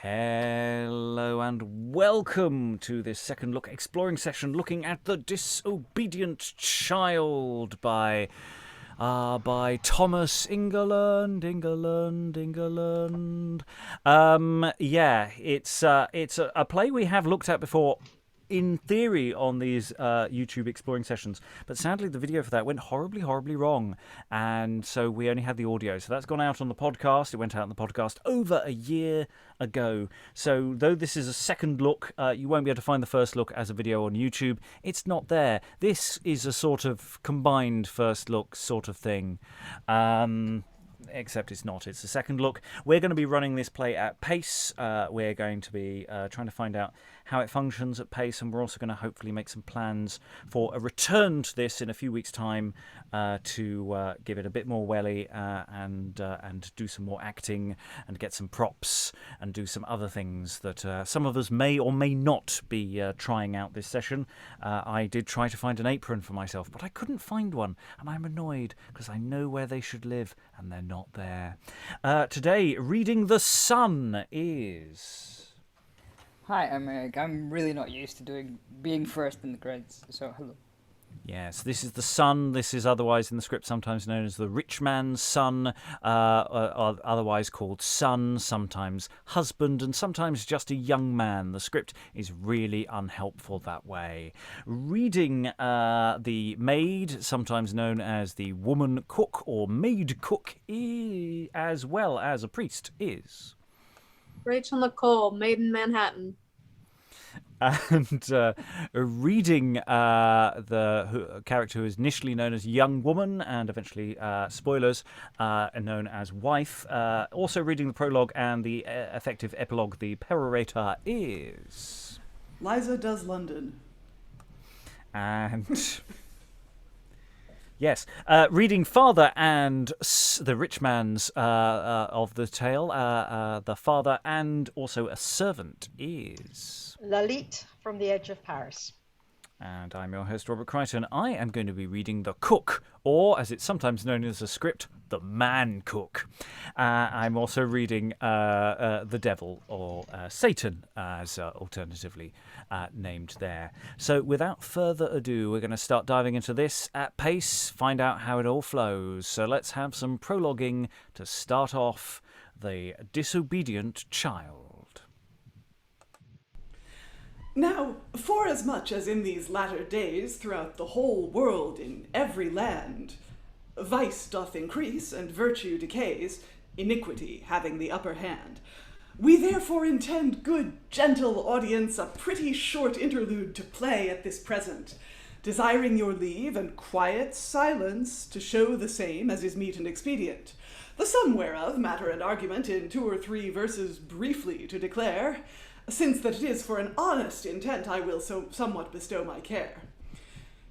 Hello and welcome to this second look exploring session looking at The Disobedient Child by Thomas Ingelend. It's a play we have looked at before in theory on these YouTube exploring sessions, but sadly the video for that went horribly wrong, and so we only had the audio. So that's gone out on the podcast. It went out on the podcast over a year ago. So though this is a second look, you won't be able to find the first look as a video on YouTube. It's not there. This is a sort of combined first look sort of thing. Except it's not. It's a second look. We're going to be running this play at pace. We're going to be trying to find out how it functions at pace, and we're also going to hopefully make some plans for a return to this in a few weeks' time to give it a bit more welly and do some more acting and get some props and do some other things that some of us may or may not be trying out this session. I did try to find an apron for myself, but I couldn't find one, and I'm annoyed because I know where they should live and they're not there. Today, reading The Sun is... Hi, I'm Eric. I'm really not used to being first in the credits, so hello. Yes, this is The Sun. This is otherwise in the script sometimes known as the rich man's son, otherwise called son, sometimes husband, and sometimes just a young man. The script is really unhelpful that way. Reading the Maid, sometimes known as the woman cook or maid cook, as well as a priest, is... Rachael Nicole, Maid in Manhattan. And reading the character who is initially known as Young Woman and eventually, spoilers, known as Wife. Also reading the prologue and the effective epilogue, the Perorator, is... Liza Does London. And... Yes, reading father and the rich man's of the tale, the father and also a servant is... Lalitte from the Edge of Paris. And I'm your host, Robert Crighton. I am going to be reading The Cook, or as it's sometimes known as a script, The Man Cook. I'm also reading The Devil, or Satan, as alternatively named there. So without further ado, we're going to start diving into this at pace, find out how it all flows. So let's have some prologuing to start off The Disobedient Child. Now, forasmuch as in these latter days throughout the whole world in every land, vice doth increase and virtue decays, iniquity having the upper hand, we therefore intend, good gentle audience, a pretty short interlude to play at this present, desiring your leave and quiet silence to show the same as is meet and expedient, the sum whereof matter and argument in 2 or 3 verses briefly to declare, since that it is for an honest intent I will so somewhat bestow my care.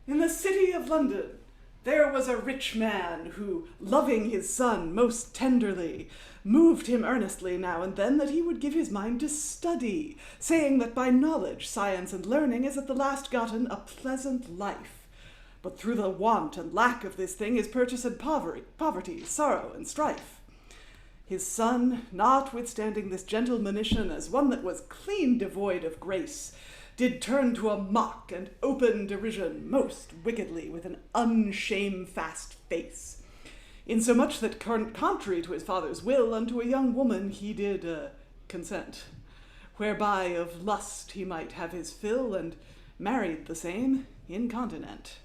In the city of London there was a rich man who, loving his son most tenderly, moved him earnestly now and then that he would give his mind to study, saying that by knowledge, science, and learning is at the last gotten a pleasant life. But through the want and lack of this thing is purchased poverty, sorrow, and strife. His son, notwithstanding this gentle monition as one that was clean devoid of grace, did turn to a mock and open derision most wickedly with an unshamefast face, insomuch that contrary to his father's will unto a young woman he did consent, whereby of lust he might have his fill, and married the same incontinent.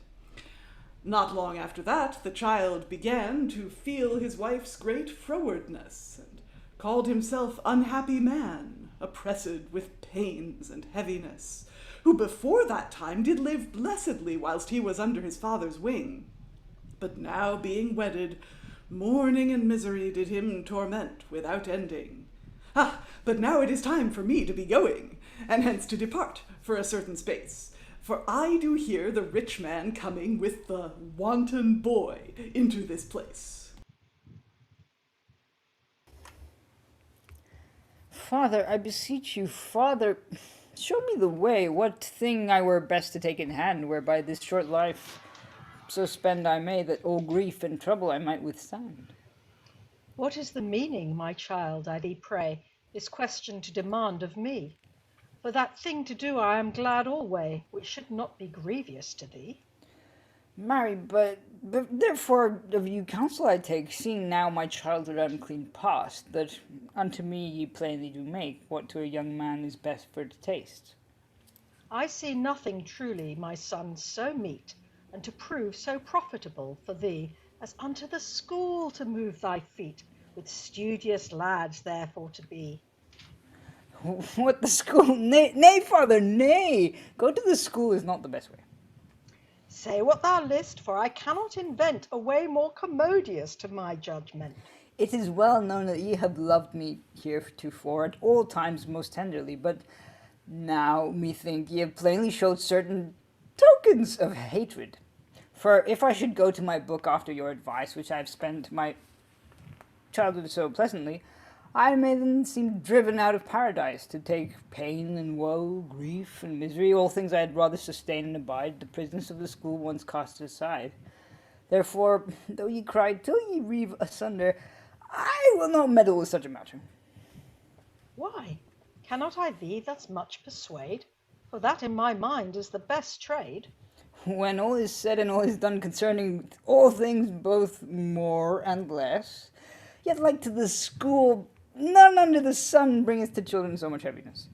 Not long after that, the child began to feel his wife's great frowardness, and called himself unhappy man, oppressed with pains and heaviness, who before that time did live blessedly whilst he was under his father's wing. But now being wedded, mourning and misery did him torment without ending. But now it is time for me to be going, and hence to depart for a certain space. For I do hear the rich man coming with the wanton boy into this place. Father, I beseech you, Father, show me the way, what thing I were best to take in hand, whereby this short life so spend I may, that all grief and trouble I might withstand. What is the meaning, my child, I thee pray, this question to demand of me. For that thing to do I am glad alway, which should not be grievous to thee. Marry, but therefore of you counsel I take, seeing now my childhood unclean past, that unto me ye plainly do make what to a young man is best for to taste. I see nothing truly, my son, so meet, and to prove so profitable for thee, as unto the school to move thy feet, with studious lads therefore to be. What the school? Nay, father, nay! Go to the school is not the best way. Say what thou list, for I cannot invent a way more commodious to my judgment. It is well known that ye have loved me heretofore at all times most tenderly, but now, methink, ye have plainly showed certain tokens of hatred. For if I should go to my book after your advice, which I have spent my childhood so pleasantly, I may then seem driven out of paradise to take pain and woe, grief and misery, all things I had rather sustain and abide, the prisoners of the school once cast aside. Therefore, though ye cry till ye reeve asunder, I will not meddle with such a matter. Why, cannot I thee thus much persuade? For that in my mind is the best trade. When all is said and all is done concerning all things both more and less, yet like to the school, none under the sun bringeth to children so much heaviness.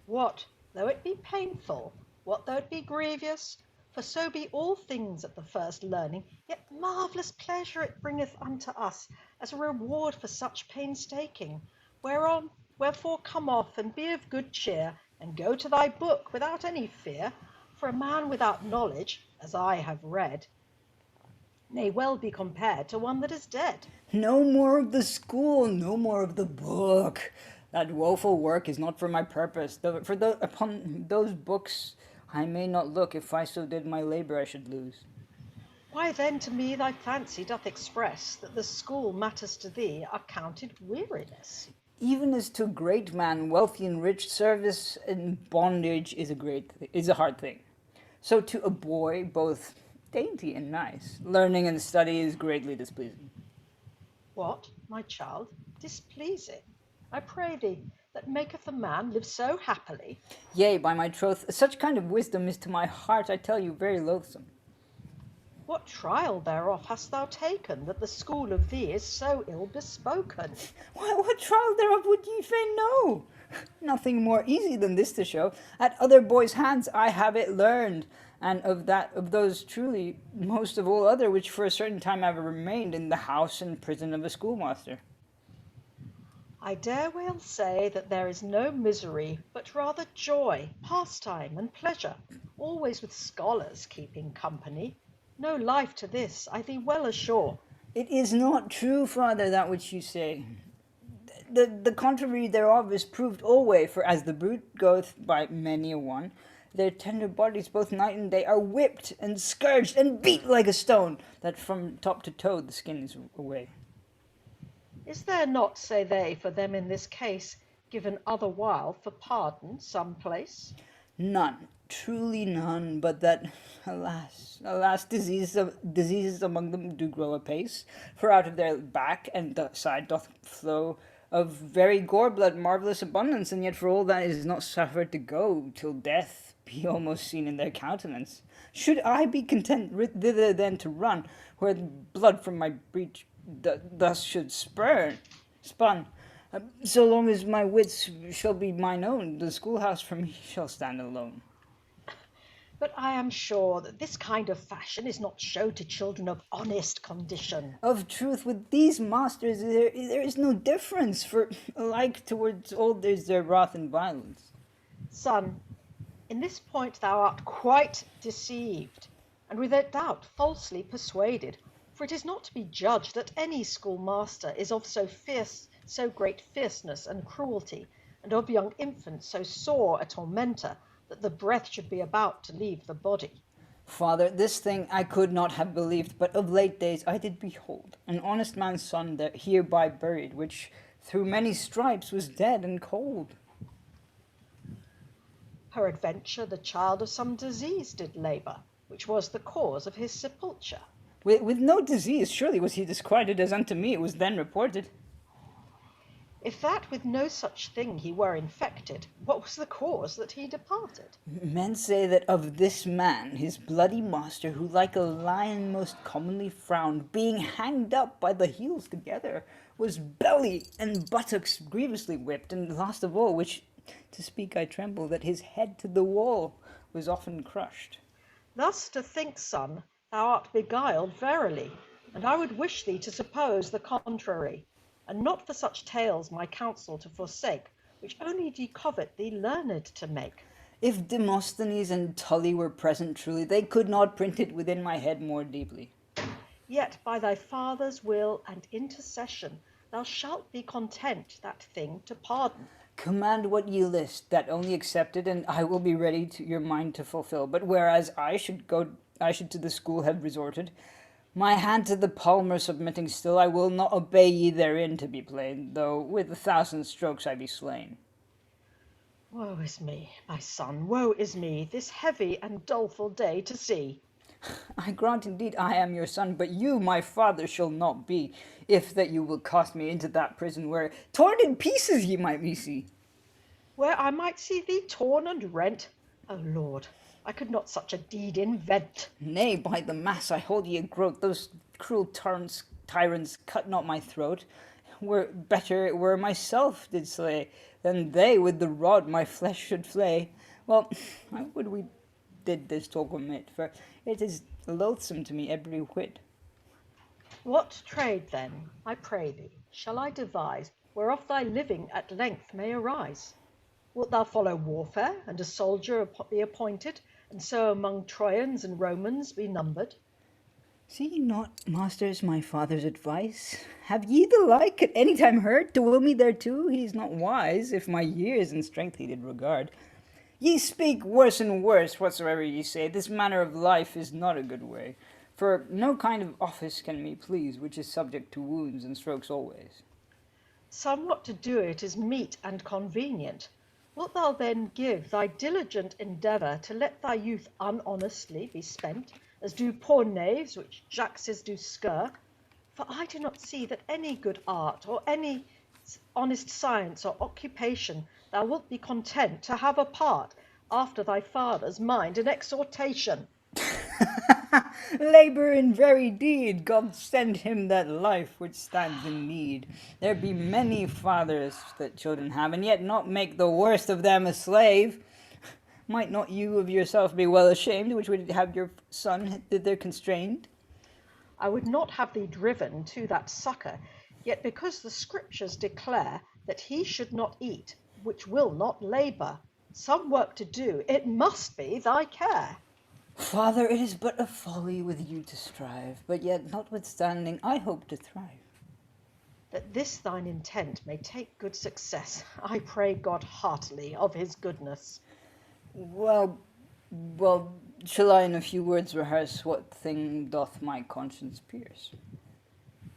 What, though it be painful, what though it be grievous? For so be all things at the first learning, yet marvellous pleasure it bringeth unto us, as a reward for such painstaking. Wherefore come off, and be of good cheer, and go to thy book without any fear. For a man without knowledge, as I have read, may well be compared to one that is dead. No more of the school, no more of the book. That woeful work is not for my purpose. Upon those books I may not look. If I so did, my labour I should lose. Why then to me thy fancy doth express that the school matters to thee are counted weariness? Even as to a great man, wealthy and rich, service and bondage is a hard thing. So to a boy, both dainty and nice, learning and study is greatly displeasing. What, my child, displeasing? I pray thee, that maketh a man live so happily. Yea, by my troth, such kind of wisdom is to my heart, I tell you, very loathsome. What trial thereof hast thou taken, that the school of thee is so ill bespoken? Why, what trial thereof would ye fain know? Nothing more easy than this to show. At other boys' hands I have it learned, and of those truly most of all other which for a certain time have remained in the house and prison of a schoolmaster. I dare well say that there is no misery, but rather joy, pastime, and pleasure, always with scholars keeping company. No life to this, I thee well assure. It is not true, father, that which you say. The contrary thereof is proved alway, for as the brute goeth by many a one, their tender bodies both night and day are whipped and scourged and beat like a stone, that from top to toe the skin is away. Is there not, say they, for them in this case, given other while for pardon some place? None, truly none, but that, alas, diseases among them do grow apace, for out of their back and side doth flow of very gore blood marvellous abundance, and yet for all that is not suffered to go, till death be almost seen in their countenance. Should I be content thither then to run, where blood from my breach thus should spun? So long as my wits shall be mine own, the schoolhouse for me shall stand alone. But I am sure that this kind of fashion is not showed to children of honest condition. Of truth, with these masters there is no difference, for alike towards old is their wrath and violence. Son, in this point thou art quite deceived, and without doubt falsely persuaded, for it is not to be judged that any schoolmaster is of so great fierceness and cruelty, and of young infants so sore a tormentor, that the breath should be about to leave the body. Father, this thing I could not have believed, but of late days I did behold an honest man's son that hereby buried, which through many stripes was dead and cold. Peradventure the child of some disease did labour, which was the cause of his sepulture. With no disease, surely was he disquieted, as unto me it was then reported. If that with no such thing he were infected, what was the cause that he departed? Men say that of this man, his bloody master, who like a lion most commonly frowned, being hanged up by the heels together, was belly and buttocks grievously whipped, and last of all, which, to speak I tremble, that his head to the wall was often crushed. Thus to think, son, thou art beguiled verily, and I would wish thee to suppose the contrary, and not for such tales my counsel to forsake, which only do covet thee learned to make. If Demosthenes and Tully were present truly, they could not print it within my head more deeply. Yet by thy father's will and intercession thou shalt be content that thing to pardon. Command what ye list, that only accepted, and I will be ready to your mind to fulfill. But whereas I should to the school have resorted, my hand to the palmer submitting still, I will not obey ye therein to be plain, though with 1,000 strokes I be slain. Woe is me, my son, woe is me, this heavy and doleful day to see. I grant indeed I am your son, but you my father shall not be, if that you will cast me into that prison where torn in pieces ye might me see. Where I might see thee torn and rent? O Lord, I could not such a deed invent. Nay, by the mass I hold ye a groat, those cruel tyrants cut not my throat. Were better it were myself did slay, than they with the rod my flesh should flay. Well, I would we did this talk omit, for it is loathsome to me every whit. What trade then, I pray thee, shall I devise, whereof thy living at length may arise? Wilt thou follow warfare, and a soldier be appointed, and so among Trojans and Romans be numbered? See ye not, masters, my father's advice? Have ye the like at any time heard? To will me thereto, he is not wise, if my years and strength he did regard. Ye speak worse and worse, whatsoever ye say. This manner of life is not a good way. For no kind of office can me please, which is subject to wounds and strokes always. Somewhat to do it is meet and convenient. Wilt thou then give thy diligent endeavour to let thy youth unhonestly be spent, as do poor knaves which jackses do scur? For I do not see that any good art, or any honest science or occupation, thou wilt be content to have a part after thy father's mind and exhortation. Labour in very deed, God send him that life which stands in need. There be many fathers that children have, and yet not make the worst of them a slave. Might not you of yourself be well ashamed, which would have your son thither constrained? I would not have thee driven to that succour, yet because the scriptures declare that he should not eat, which will not labour, some work to do, it must be thy care. Father, it is but a folly with you to strive, but yet notwithstanding I hope to thrive. That this thine intent may take good success, I pray God heartily of his goodness. Well, shall I in a few words rehearse what thing doth my conscience pierce?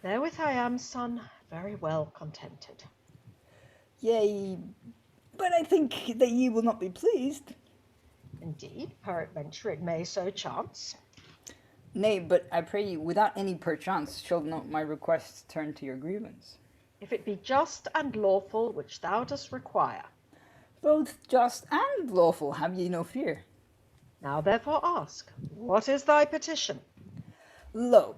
Therewith I am, son, very well contented. Yea, but I think that ye will not be pleased. Indeed, peradventure it may so chance. Nay, but I pray you, without any perchance, shall not my requests turn to your grievance. If it be just and lawful which thou dost require. Both just and lawful, have ye no fear. Now therefore ask, what is thy petition? Lo,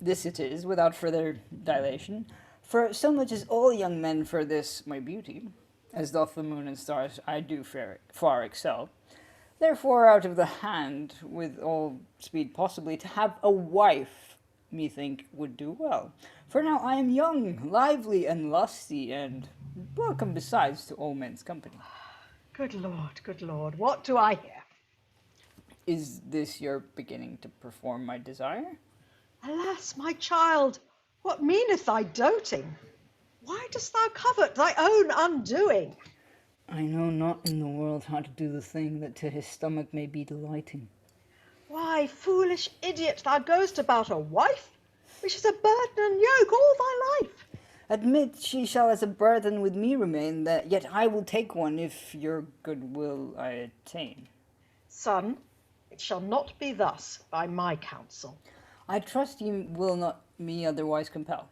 this it is, without further dilation, for so much as all young men for this my beauty, as doth the moon and stars, I do far excel. Therefore, out of the hand, with all speed possibly, to have a wife, methink, would do well. For now I am young, lively, and lusty, and welcome besides to all men's company. Good Lord, what do I hear? Is this your beginning to perform my desire? Alas, my child, what meaneth thy doting? Why dost thou covet thy own undoing? I know not in the world how to do the thing that to his stomach may be delighting. Why, foolish idiot, thou goest about a wife, which is a burden and yoke all thy life. Admit she shall as a burthen with me remain, that yet I will take one if your good will I attain. Son, it shall not be thus by my counsel. I trust ye will not me otherwise compel.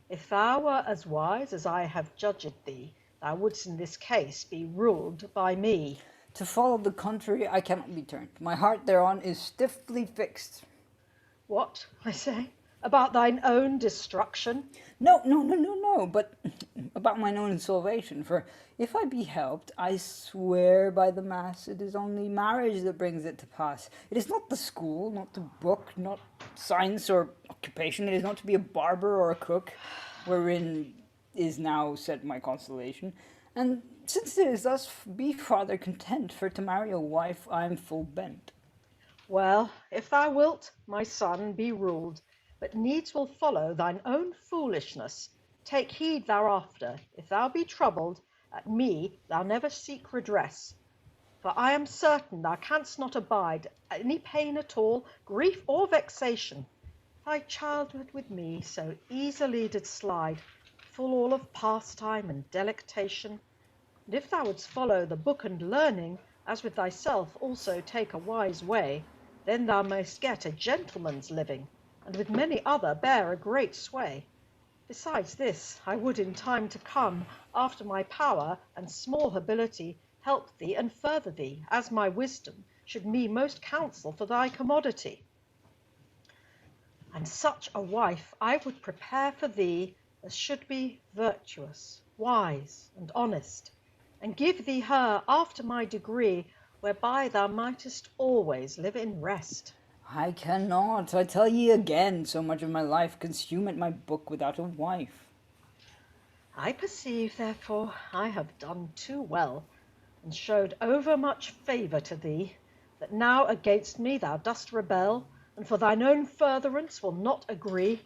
If thou were as wise as I have judged thee, thou wouldst in this case be ruled by me. To follow the country I cannot be turned. My heart thereon is stiffly fixed. What, I say, about thine own destruction? No, but about mine own salvation. For if I be helped, I swear by the mass, it is only marriage that brings it to pass. It is not the school, not the book, not science or occupation. It is not to be a barber or a cook, wherein is now set my consolation. And since it is thus, be father content, for to marry a wife I am full bent. Well, if thou wilt, my son, be ruled, but needs will follow thine own foolishness. Take heed thereafter, if thou be troubled, at me thou never seek redress. For I am certain thou canst not abide any pain at all, grief or vexation. Thy childhood with me so easily did slide, full all of pastime and delectation. And if thou wouldst follow the book and learning, as with thyself also take a wise way, then thou mayst get a gentleman's living, and with many other bear a great sway. Besides this, I would in time to come, after my power and small ability, help thee and further thee, as my wisdom should me most counsel for thy commodity. And such a wife I would prepare for thee as should be virtuous, wise, and honest, and give thee her after my degree, whereby thou mightest always live in rest. I cannot, I tell ye again, so much of my life consume at my book without a wife. I perceive, therefore, I have done too well, and showed overmuch favour to thee, that now against me thou dost rebel, and for thine own furtherance will not agree.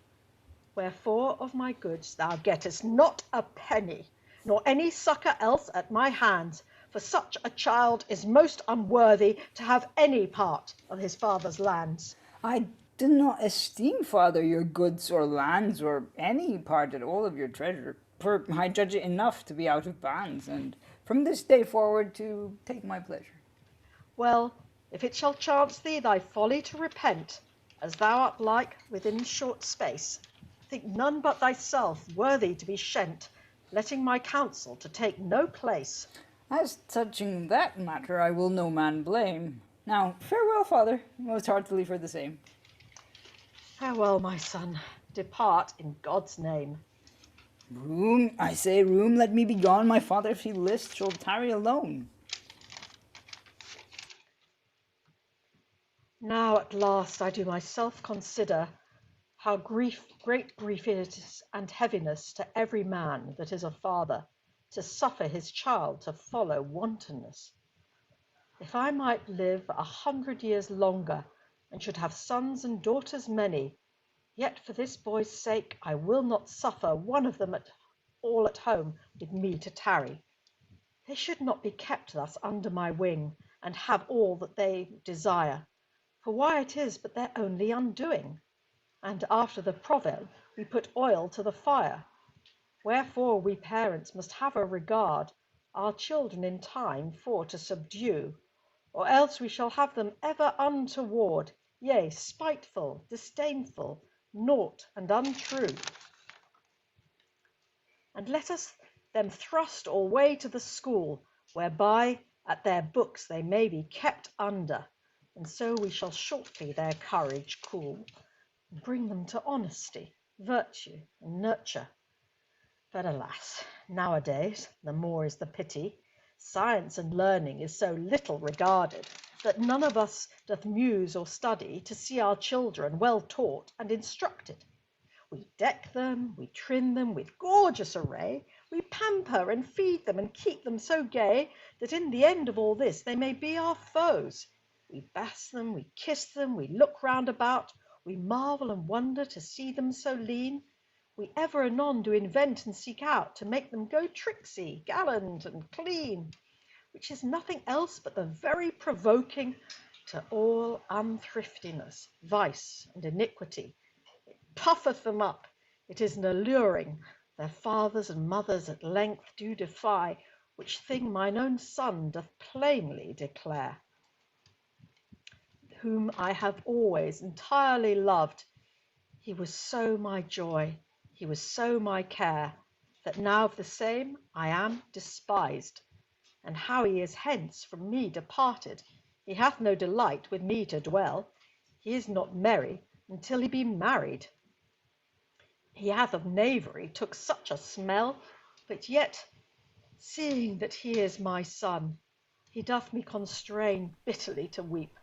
Wherefore of my goods thou gettest not a penny, nor any succour else at my hands, for such a child is most unworthy to have any part of his father's lands. I do not esteem, father, your goods or lands, or any part at all of your treasure, for I judge it enough to be out of bands, and from this day forward to take my pleasure. Well, if it shall chance thee thy folly to repent, as thou art like within short space, think none but thyself worthy to be shent, letting my counsel to take no place. As touching that matter, I will no man blame. Now, farewell, father, most heartily for the same. Farewell, my son, depart in God's name. Room, I say, room, let me be gone. My father, if he list, shall tarry alone. Now at last I do myself consider how great grief it is and heaviness to every man that is a father, to suffer his child to follow wantonness. If I might live 100 years longer, and should have sons and daughters many, yet for this boy's sake I will not suffer one of them all at home with me to tarry. They should not be kept thus under my wing, and have all that they desire, for why it is but their only undoing. And after the proverb, we put oil to the fire. Wherefore we parents must have a regard our children in time for to subdue, or else we shall have them ever untoward, yea, spiteful, disdainful, naught and untrue. And let us them thrust alway to the school, whereby at their books they may be kept under, and so we shall shortly their courage cool, and bring them to honesty, virtue, and nurture. But alas, nowadays, the more is the pity, science and learning is so little regarded, that none of us doth muse or study to see our children well taught and instructed. We deck them, we trim them with gorgeous array, we pamper and feed them and keep them so gay, that in the end of all this they may be our foes. We bath them, we kiss them, we look round about, we marvel and wonder to see them so lean. We ever anon do invent and seek out to make them go tricksy, gallant, and clean, which is nothing else but the very provoking to all unthriftiness, vice, and iniquity. It puffeth them up, it is an alluring, their fathers and mothers at length do defy, which thing mine own son doth plainly declare, whom I have always entirely loved. He was so my joy, He was so my care, that now of the same I am despised. And how he is hence from me departed, he hath no delight with me to dwell. He is not merry until he be married. He hath of knavery took such a smell, but yet, seeing that he is my son, he doth me constrain bitterly to weep.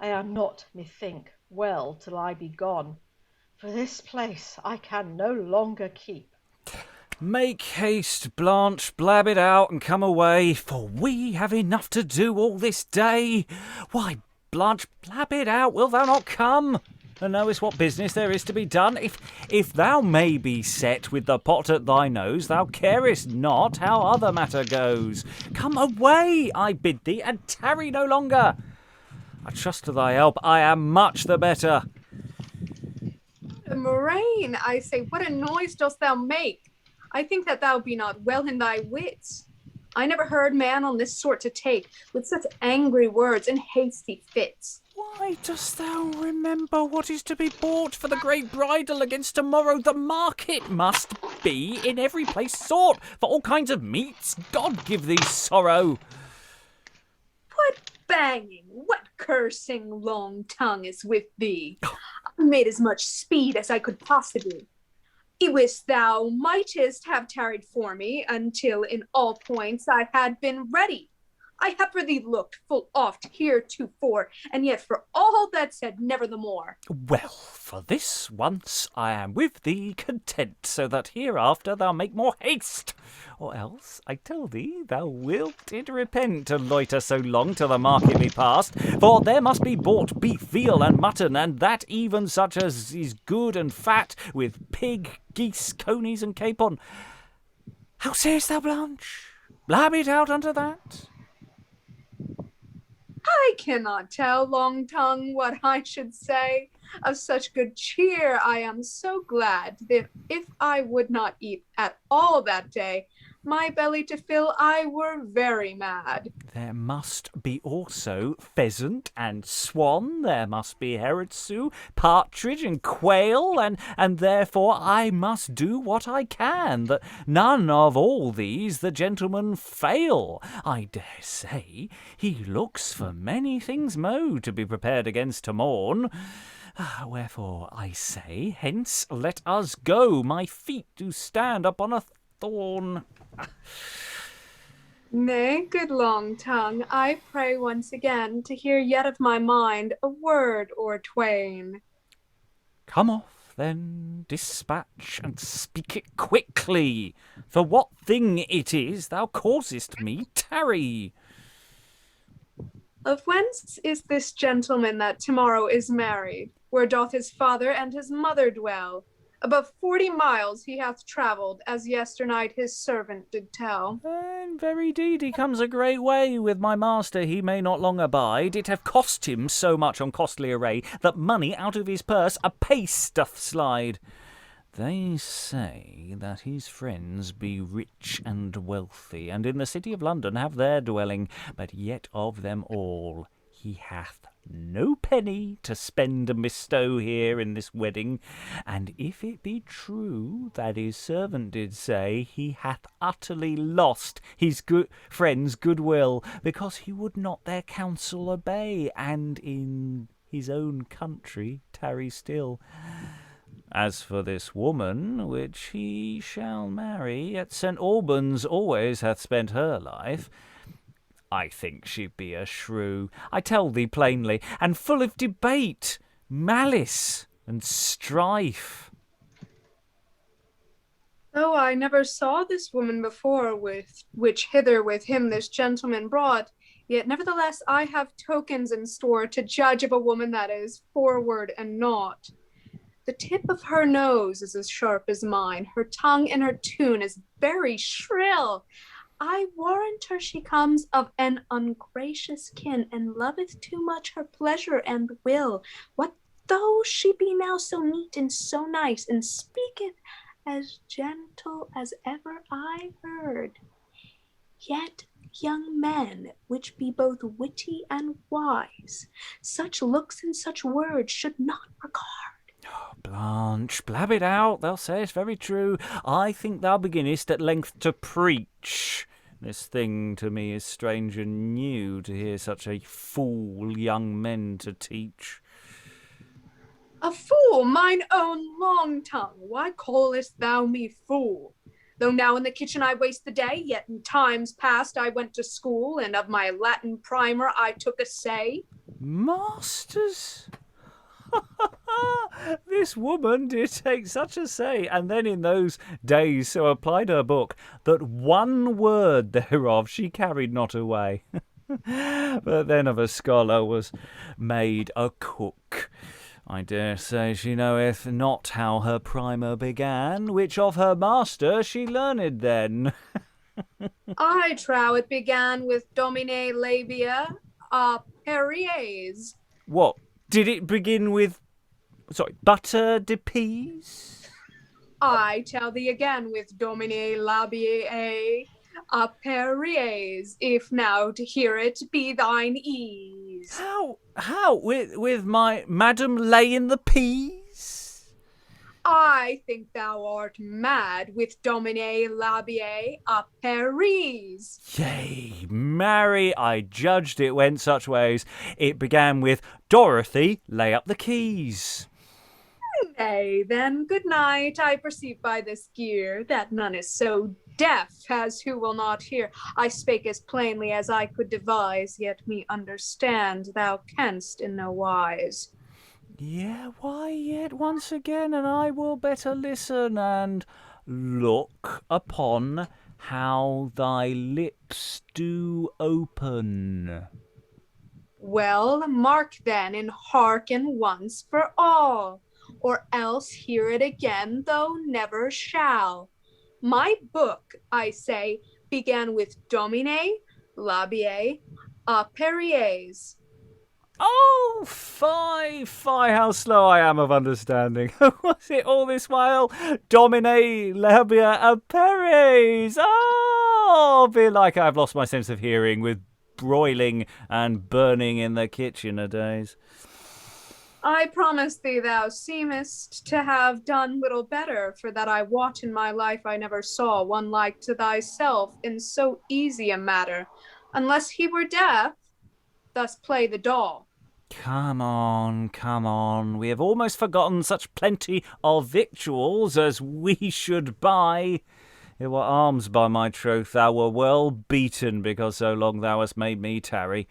I am not, methink, well till I be gone, for this place I can no longer keep. Make haste, Blanche, blab it out and come away, for we have enough to do all this day. Why, Blanche, blab it out, will thou not come? And knowest what business there is to be done? If thou may be set with the pot at thy nose, thou carest not how other matter goes. Come away, I bid thee, and tarry no longer. I trust to thy help, I am much the better. Moraine, I say, what a noise dost thou make? I think that thou be not well in thy wits. I never heard man on this sort to take, with such angry words and hasty fits. Why dost thou remember what is to be bought for the great bridal against tomorrow? The market must be in every place sought for all kinds of meats. God give thee sorrow. What banging, what cursing long tongue is with thee? I made as much speed as I could possibly. I wish thou mightest have tarried for me until in all points I had been ready. I have for thee looked full oft heretofore, and yet for all that said never the more. Well, for this once I am with thee content, so that hereafter thou make more haste. Or else, I tell thee, thou wilt it repent to loiter so long till the market be past, for there must be bought beef, veal, and mutton, and that even such as is good and fat, with pig, geese, conies, and capon. How sayest thou, Blanche? Blab it out unto that. I cannot tell, Long Tongue, what I should say. Of such good cheer I am so glad that if I would not eat at all that day, my belly to fill I were very mad. There must be also pheasant and swan, there must be heretsue, partridge and quail, and therefore I must do what I can, that none of all these the gentleman fail. I dare say he looks for many things mo to be prepared against to morn. Wherefore I say, hence let us go, my feet do stand upon a thorn. Nay, good Long Tongue, I pray once again to hear yet of my mind a word or twain. Come off, then, dispatch, and speak it quickly, for what thing it is thou causest me tarry. Of whence is this gentleman that tomorrow is married? Where doth his father and his mother dwell? Above 40 miles he hath travelled, as yesternight his servant did tell. And very deed he comes a great way, with my master he may not long abide. It have cost him so much on costly array, that money out of his purse a pace doth slide. They say that his friends be rich and wealthy, and in the city of London have their dwelling, but yet of them all he hath no penny to spend and bestow here in this wedding, and if it be true that his servant did say, he hath utterly lost his good friends' goodwill, because he would not their counsel obey, and in his own country tarry still. As for this woman, which he shall marry, at St. Albans always hath spent her life, I think she be a shrew, I tell thee plainly, and full of debate, malice, and strife. Though I never saw this woman before, with which hither with him this gentleman brought, yet nevertheless I have tokens in store to judge of a woman that is forward and naught. The tip of her nose is as sharp as mine, her tongue and her tune is very shrill. I warrant her she comes of an ungracious kin, and loveth too much her pleasure and will. What though she be now so neat and so nice, and speaketh as gentle as ever I heard? Yet young men, which be both witty and wise, such looks and such words should not regard. Blanche, blab it out, thou sayest very true. I think thou beginnest at length to preach. This thing to me is strange and new, to hear such a fool young men to teach. A fool, mine own long tongue, why callest thou me fool? Though now in the kitchen I waste the day, yet in times past I went to school, and of my Latin primer I took a say. Masters? This woman did take such a say, and then in those days so applied her book, that one word thereof she carried not away. But then of a scholar was made a cook. I dare say she knoweth not how her primer began, which of her master she learned then. I trow it began with Domine labia a Perriers. What, did it begin with, butter de peas? I tell thee again with Domine labiae a Perriers, if now to hear it be thine ease. How? With my Madam lay in the peas? I think thou art mad with Domine labiae a Paris. Yea, marry, I judged it went such ways. It began with Dorothy, lay up the keys. Nay, then, good night. I perceive by this gear that none is so deaf as who will not hear. I spake as plainly as I could devise, yet me understand thou canst in no wise. Why yet once again, and I will better listen and look upon how thy lips do open. Well, mark then, and hearken once for all, or else hear it again, though never shall. My book, I say, began with Domine, labiae, a Perriers. Oh, fie, how slow I am of understanding. Was it all this while? Domine, labia, aperes. Oh, belike I've lost my sense of hearing with broiling and burning in the kitchen a days. I promise thee thou seemest to have done little better, for that I wot in my life I never saw one like to thyself in so easy a matter, unless he were deaf. Thus play the doll. Come on, we have almost forgotten such plenty of victuals as we should buy. It were arms, by my troth, thou were well beaten, because so long thou hast made me tarry.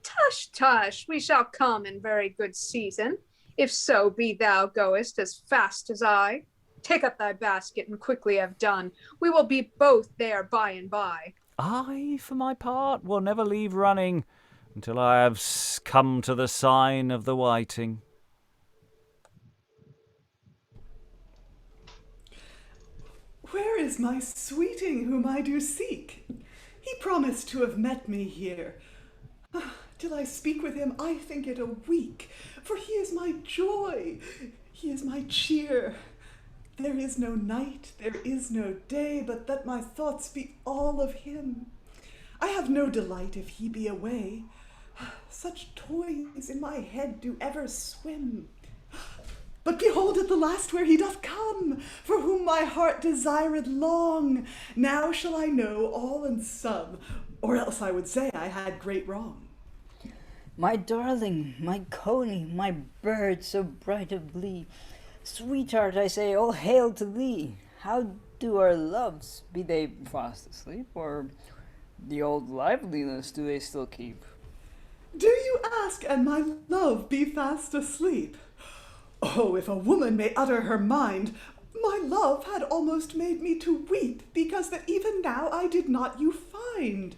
Tush, tush, we shall come in very good season, if so be thou goest as fast as I. Take up thy basket and quickly have done. We will be both there by and by. I, for my part, will never leave running until I have come to the sign of the whiting. Where is my sweeting whom I do seek? He promised to have met me here. Till I speak with him, I think it a week, for he is my joy, he is my cheer. There is no night, there is no day, but that my thoughts be all of him. I have no delight if he be away. Such toys in my head do ever swim. But behold at the last where he doth come, for whom my heart desired long. Now shall I know all and some, or else I would say I had great wrong. My darling, my coney, my bird so bright of blee, sweetheart, I say, all hail to thee. How do our loves, be they fast asleep, or the old liveliness do they still keep? Do you ask, and my love be fast asleep? Oh, if a woman may utter her mind, my love had almost made me to weep, because that even now I did not you find.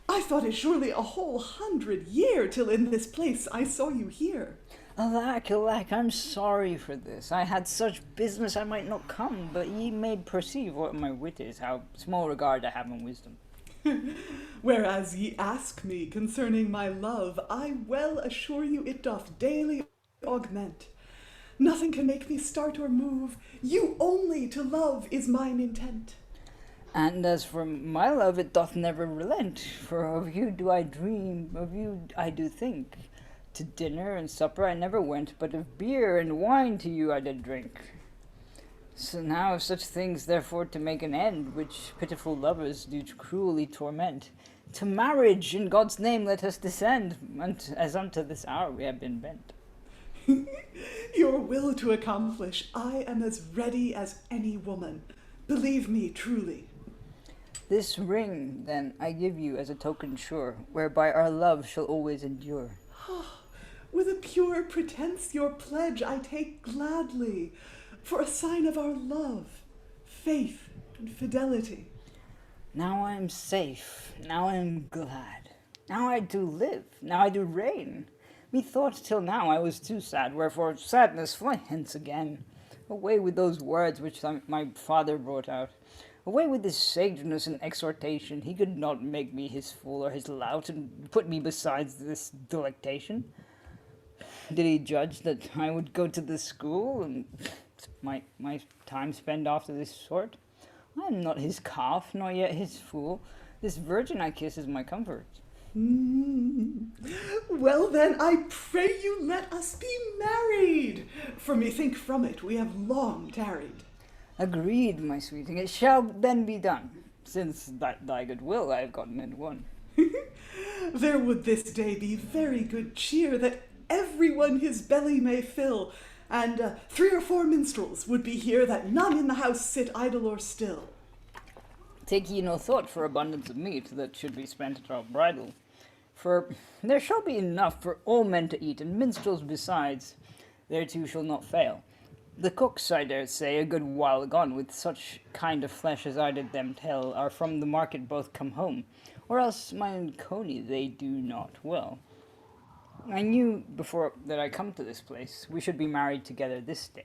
I thought it surely a whole 100 year till in this place I saw you here. Alack, alack, I'm sorry for this. I had such business I might not come, but ye may perceive what my wit is, how small regard I have in wisdom. Whereas ye ask me concerning my love, I well assure you it doth daily augment. Nothing can make me start or move, you only to love is mine intent. And as for my love, it doth never relent, for of you do I dream, of you I do think. To dinner and supper I never went, but of beer and wine to you I did drink. So now of such things therefore to make an end, which pitiful lovers do cruelly torment, to marriage in God's name let us descend, as unto this hour we have been bent. Your will to accomplish, I am as ready as any woman. Believe me truly. This ring, then, I give you as a token sure, whereby our love shall always endure. With a pure pretense your pledge I take gladly, for a sign of our love, faith, and fidelity. Now I am safe, now I am glad. Now I do live, now I do reign. Methought till now I was too sad, wherefore sadness fly hence again. Away with those words which my father brought out. Away with this sageness and exhortation. He could not make me his fool or his lout, and put me besides this delectation. Did he judge that I would go to the school, and my time spend after this sort? I am not his calf, nor yet his fool. This virgin I kiss is my comfort. Well then, I pray you let us be married, for methink from it we have long tarried. Agreed, my sweeting, it shall then be done, since that thy good will I have gotten in one. There would this day be very good cheer, that everyone his belly may fill, and 3 or 4 minstrels would be here, that none in the house sit idle or still. Take ye no thought for abundance of meat that should be spent at our bridal, for there shall be enough for all men to eat, and minstrels besides, thereto shall not fail. The cooks, I dare say, a good while gone, with such kind of flesh as I did them tell, are from the market both come home, or else mine coney they do not well. I knew before that I come to this place, we should be married together this day,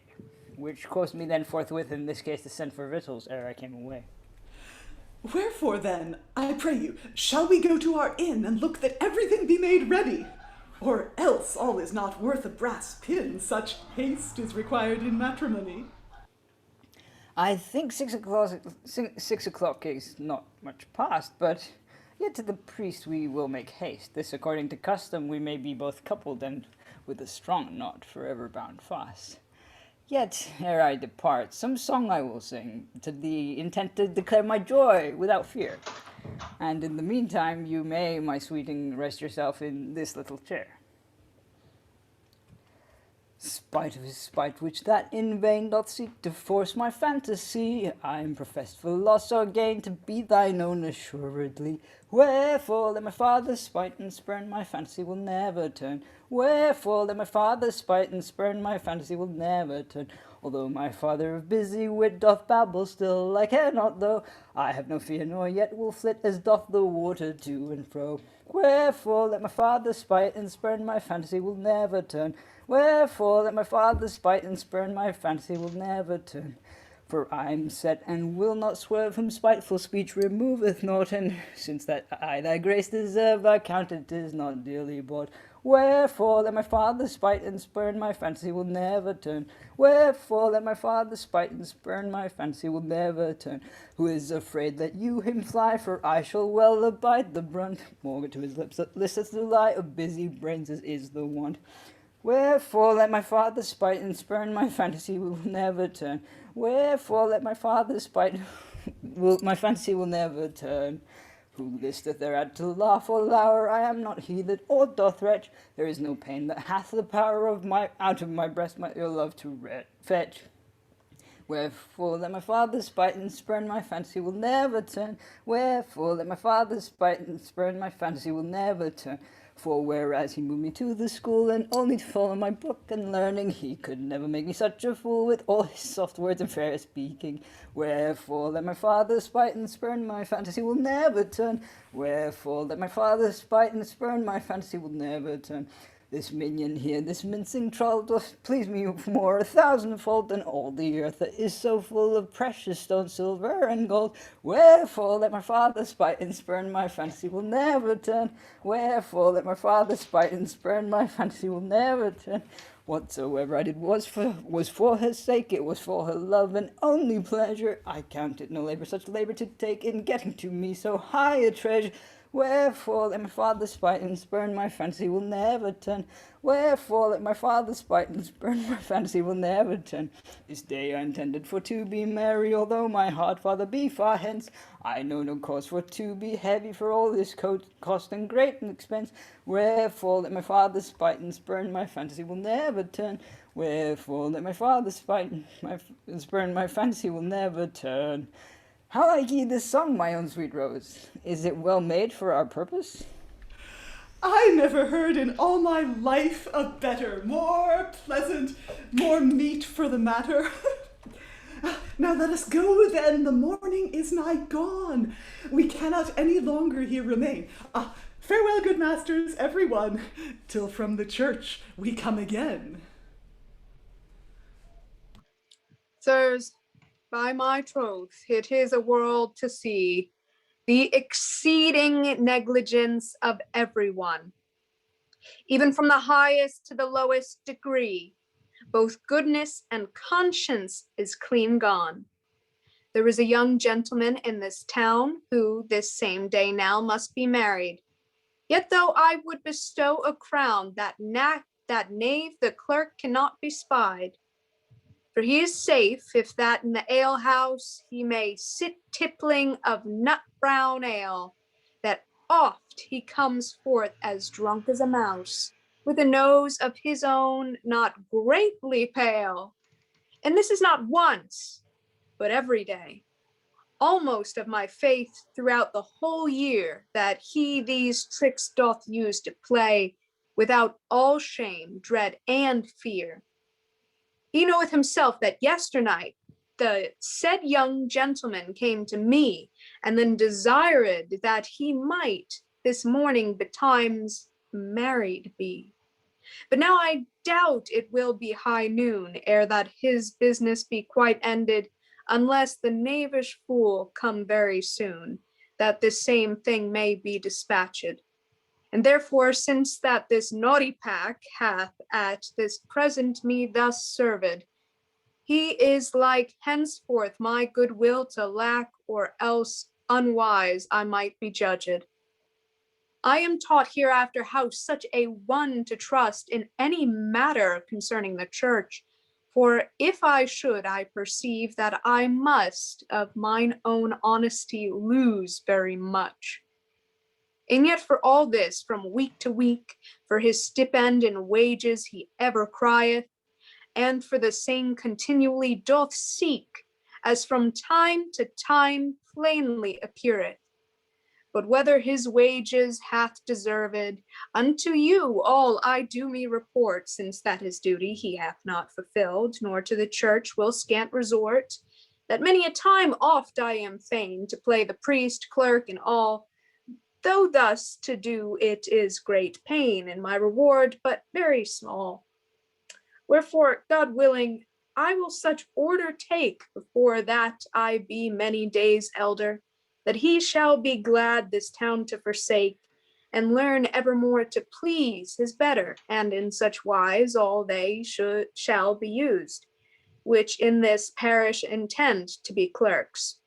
which caused me then forthwith in this case to send for victuals ere I came away. Wherefore then, I pray you, shall we go to our inn, and look that everything be made ready? Or else all is not worth a brass pin, such haste is required in matrimony. I think 6 o'clock is not much past, but yet to the priest we will make haste. This according to custom we may be both coupled, and with a strong knot forever bound fast. Yet, ere I depart, some song I will sing, to the intent to declare my joy without fear. And in the meantime, you may, my sweeting, rest yourself in this little chair. Spite of his spite, which that in vain doth seek to force my fantasy, I am professed for loss or gain to be thine own assuredly. Wherefore let my father's spite and spurn my fantasy will never turn. Wherefore let my father's spite and spurn my fantasy will never turn. Although my father of busy wit doth babble still, I care not though I have no fear, nor yet will flit as doth the water to and fro. Wherefore let my father's spite and spurn my fantasy will never turn. Wherefore let my father's spite and spurn my fantasy will never turn. For I am set and will not swerve, whom spiteful speech removeth not, and since that I thy grace deserve, I count it is not dearly bought. Wherefore let my father's spite and spurn my fantasy will never turn. Wherefore let my father's spite and spurn my fantasy will never turn. Who is afraid that you him fly, for I shall well abide the brunt. Morgan to his lips that listeth to lie, of busy brains as is the want. Wherefore let my father's spite and spurn my fantasy will never turn. Wherefore let my father's spite my fantasy will never turn. Who listeth thereat to laugh or lour? I am not he that aught doth retch. There is no pain that hath the power of my out of my breast my ill love to fetch. Wherefore let my father's spite and spurn my fantasy will never turn. Wherefore let my father's spite and spurn my fantasy will never turn. For whereas he moved me to the school, and only to follow my book and learning, he could never make me such a fool with all his soft words and fair speaking. Wherefore let my father's spite and spurn my fantasy will never turn. Wherefore let my father's spite and spurn my fantasy will never turn. This minion here, this mincing troll, doth please me more 1,000-fold than all the earth that is so full of precious stone, silver, and gold. Wherefore let my father's spite and spurn my fantasy will never turn. Wherefore let my father's spite and spurn my fantasy will never turn. Whatsoever I did was for her sake, it was for her love and only pleasure. I count it no labor, such labor to take in getting to me so high a treasure. Wherefore let my father spite and spurn my fancy will never turn. Wherefore let my father spite and spurn my fancy will never turn. This day I intended for to be merry, although my heart father be far hence. I know no cause for to be heavy, for all this cost and great an expense. Wherefore let my father spite and spurn my fancy will never turn. Wherefore let my father spite and spurn my fancy will never turn. How like ye this song, my own sweet rose? Is it well made for our purpose? I never heard in all my life a better, more pleasant, more meet for the matter. Now let us go then, the morning is nigh gone. We cannot any longer here remain. Farewell, good masters, every one, till from the church we come again. Sirs, by my troth, it is a world to see the exceeding negligence of everyone, even from the highest to the lowest degree. Both goodness and conscience is clean gone. There is a young gentleman in this town who this same day now must be married. Yet though I would bestow a crown, that knave the clerk cannot be spied. For he is safe, if that in the alehouse he may sit tippling of nut brown ale, that oft he comes forth as drunk as a mouse, with a nose of his own not greatly pale. And this is not once, but every day, almost of my faith throughout the whole year, that he these tricks doth use to play, without all shame, dread, and fear. He knoweth himself that yesternight the said young gentleman came to me, and then desired that he might this morning betimes married be. But now I doubt it will be high noon ere that his business be quite ended, unless the knavish fool come very soon, that this same thing may be dispatched. And therefore, since that this naughty pack hath at this present me thus served, he is like henceforth my goodwill to lack, or else unwise I might be judged. I am taught hereafter how such a one to trust in any matter concerning the church, for if I should, I perceive that I must of mine own honesty lose very much. And yet for all this, from week to week, for his stipend and wages he ever crieth, and for the same continually doth seek, as from time to time plainly appeareth. But whether his wages hath deserved, unto you all I do me report, since that his duty he hath not fulfilled, nor to the church will scant resort, that many a time oft I am fain to play the priest, clerk, and all, though thus to do it is great pain, and my reward but very small. Wherefore, God willing, I will such order take before that I be many days elder, that he shall be glad this town to forsake, and learn evermore to please his better, and in such wise all they shall be used, which in this parish intend to be clerks.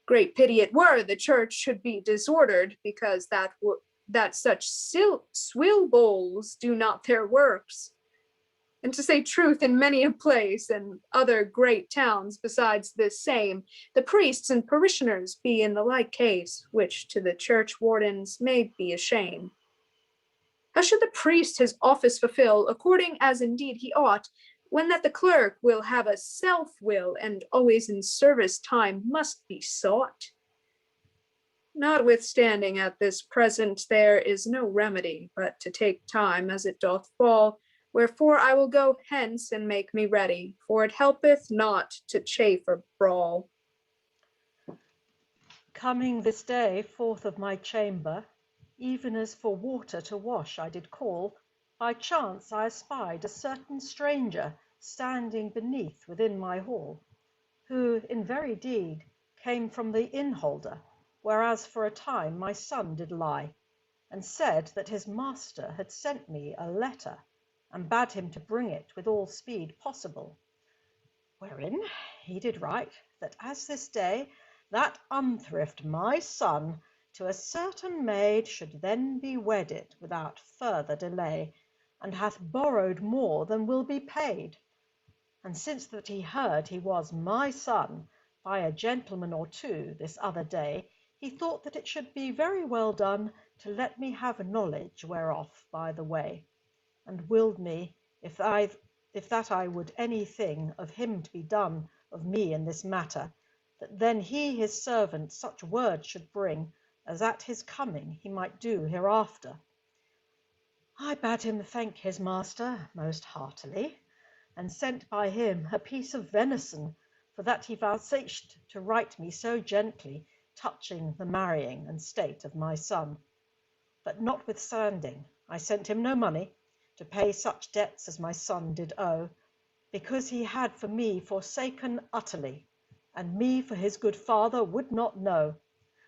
Great pity it were the church should be disordered, because that such swill bowls do not their works. And to say truth, in many a place and other great towns besides this same, the priests and parishioners be in the like case, which to the church wardens may be a shame. How should the priest his office fulfill, according as indeed he ought, when that the clerk will have a self-will, and always in service time must be sought? Notwithstanding at this present there is no remedy, but to take time as it doth fall, wherefore I will go hence and make me ready, for it helpeth not to chafe or brawl. Coming this day forth of my chamber, even as for water to wash I did call, by chance I espied a certain stranger standing beneath within my hall, who in very deed came from the innholder, whereas for a time my son did lie, and said that his master had sent me a letter, and bade him to bring it with all speed possible, wherein he did write that as this day that unthrift my son to a certain maid should then be wedded without further delay, and hath borrowed more than will be paid. And since that he heard he was my son by a gentleman or two this other day, he thought that it should be very well done to let me have knowledge whereof by the way, and willed me, if that I would any thing of him to be done of me in this matter, that then he his servant such word should bring, as at his coming he might do hereafter. I bade him thank his master most heartily, and sent by him a piece of venison, for that he vouchsafed to write me so gently touching the marrying and state of my son. But notwithstanding, I sent him no money to pay such debts as my son did owe, because he had for me forsaken utterly, and me for his good father would not know,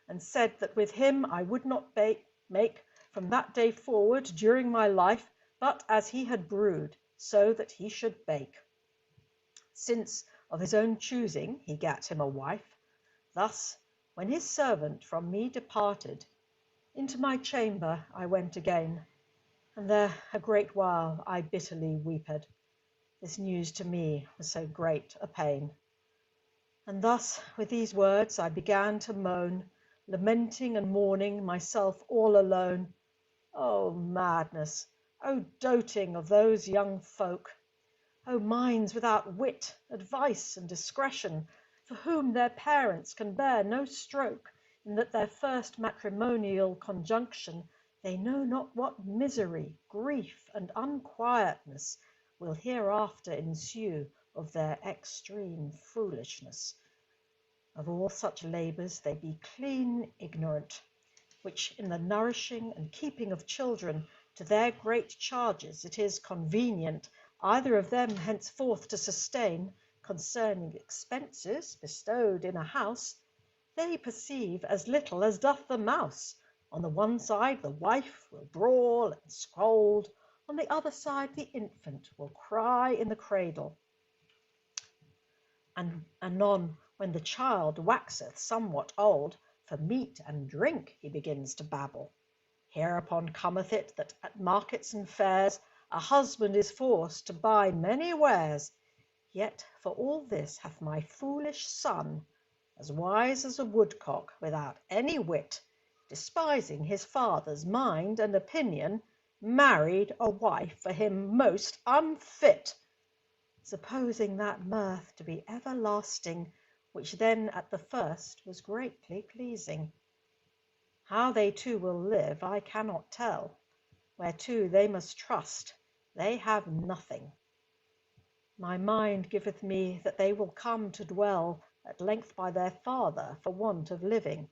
and said that with him I would not make from that day forward during my life, but as he had brewed, so that he should bake. Since of his own choosing he gat him a wife. Thus, when his servant from me departed, into my chamber I went again, and there a great while I bitterly weeped. This news to me was so great a pain. And thus with these words I began to moan, lamenting and mourning myself all alone. O madness! O doting of those young folk! O minds without wit, advice, and discretion, for whom their parents can bear no stroke, in that their first matrimonial conjunction they know not what misery, grief, and unquietness will hereafter ensue of their extreme foolishness. Of all such labours they be clean ignorant, which in the nourishing and keeping of children to their great charges it is convenient either of them henceforth to sustain, concerning expenses bestowed in a house, they perceive as little as doth the mouse. On the one side the wife will brawl and scold, on the other side the infant will cry in the cradle. And anon, when the child waxeth somewhat old, for meat and drink he begins to babble. Hereupon cometh it that at markets and fairs a husband is forced to buy many wares. Yet for all this hath my foolish son, as wise as a woodcock without any wit, despising his father's mind and opinion, married a wife for him most unfit, supposing that mirth to be everlasting, which then at the first was greatly pleasing. How they two will live I cannot tell, whereto they must trust, they have nothing. My mind giveth me that they will come to dwell at length by their father for want of living.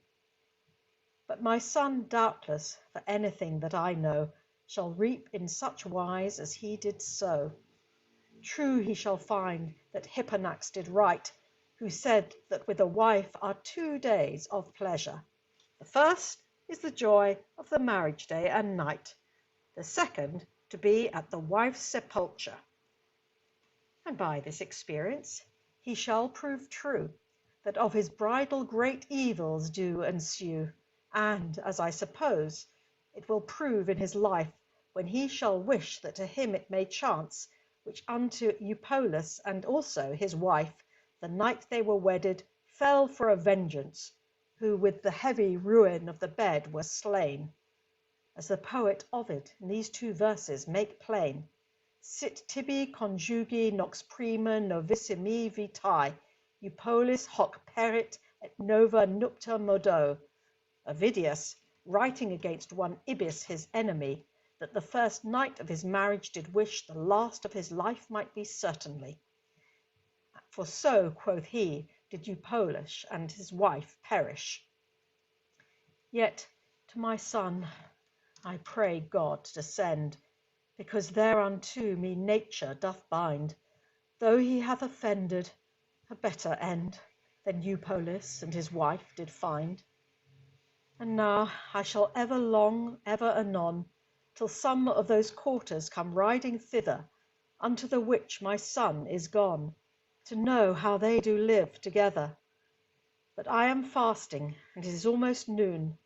But my son doubtless, for anything that I know, shall reap in such wise as he did sow. True he shall find that Hipponax did right, who said that with a wife are 2 days of pleasure. The first is the joy of the marriage day and night, the second to be at the wife's sepulture. And by this experience he shall prove true, that of his bridal great evils do ensue, and, as I suppose, it will prove in his life, when he shall wish that to him it may chance, which unto Eupolis and also his wife, the night they were wedded, fell for a vengeance, who with the heavy ruin of the bed were slain. As the poet Ovid in these 2 verses make plain, sit tibi conjugi nox prima novissimi vitae, Eupolis hoc perit et nova nupta modo. Ovidius, writing against one Ibis his enemy, that the first night of his marriage did wish the last of his life might be certainly. For so, quoth he, did Eupolis and his wife perish. Yet to my son I pray God to send, because thereunto me nature doth bind, though he hath offended, a better end than Eupolis and his wife did find. And now I shall ever long, ever anon, till some of those courters come riding thither, unto the which my son is gone, to know how they do live together. But I am fasting, and it is almost noon,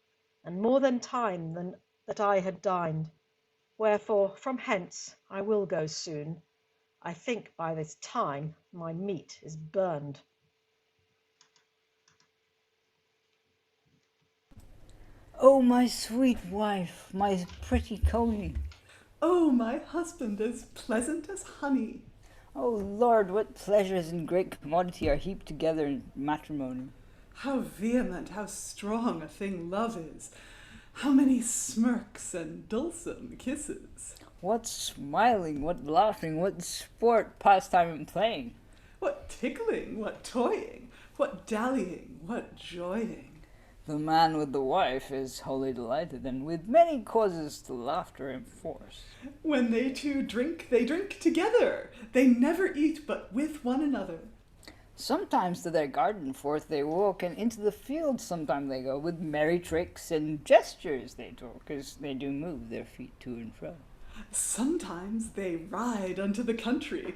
and more than time than that I had dined. Wherefore from hence I will go soon. I think by this time my meat is burned. Oh, my sweet wife, my pretty coney. Oh, my husband, as pleasant as honey. Oh, Lord, what pleasures and great commodity are heaped together in matrimony. How vehement, how strong a thing love is. How many smirks and dulcet kisses. What smiling, what laughing, what sport, pastime, and playing. What tickling, what toying, what dallying, what joying. The man with the wife is wholly delighted, and with many causes to laughter and force. When they two drink, they drink together. They never eat but with one another. Sometimes to their garden forth they walk, and into the field sometime they go. With merry tricks and gestures they talk, as they do move their feet to and fro. Sometimes they ride unto the country,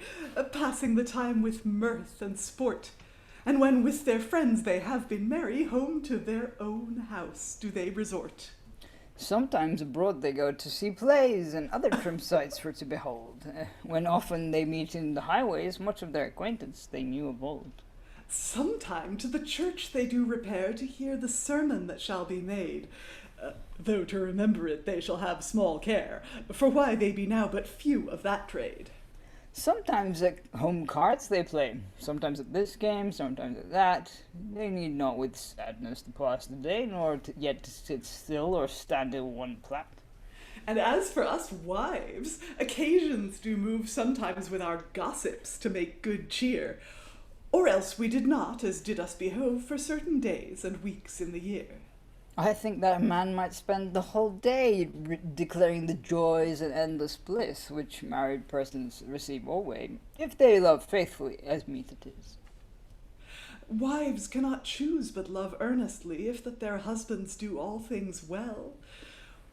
passing the time with mirth and sport. And when with their friends they have been merry, home to their own house do they resort. Sometimes abroad they go to see plays and other trim sights for to behold, when often they meet in the highways much of their acquaintance they knew of old. Sometime to the church they do repair to hear the sermon that shall be made, though to remember it they shall have small care, for why they be now but few of that trade. Sometimes at home cards they play, sometimes at this game, sometimes at that. They need not with sadness to pass the day, nor yet to sit still or stand in one plat. And as for us wives, occasions do move sometimes with our gossips to make good cheer, or else we did not, as did us behove, for certain days and weeks in the year. I think that a man might spend the whole day declaring the joys and endless bliss which married persons receive always, if they love faithfully, as meet it is. Wives cannot choose but love earnestly, if that their husbands do all things well,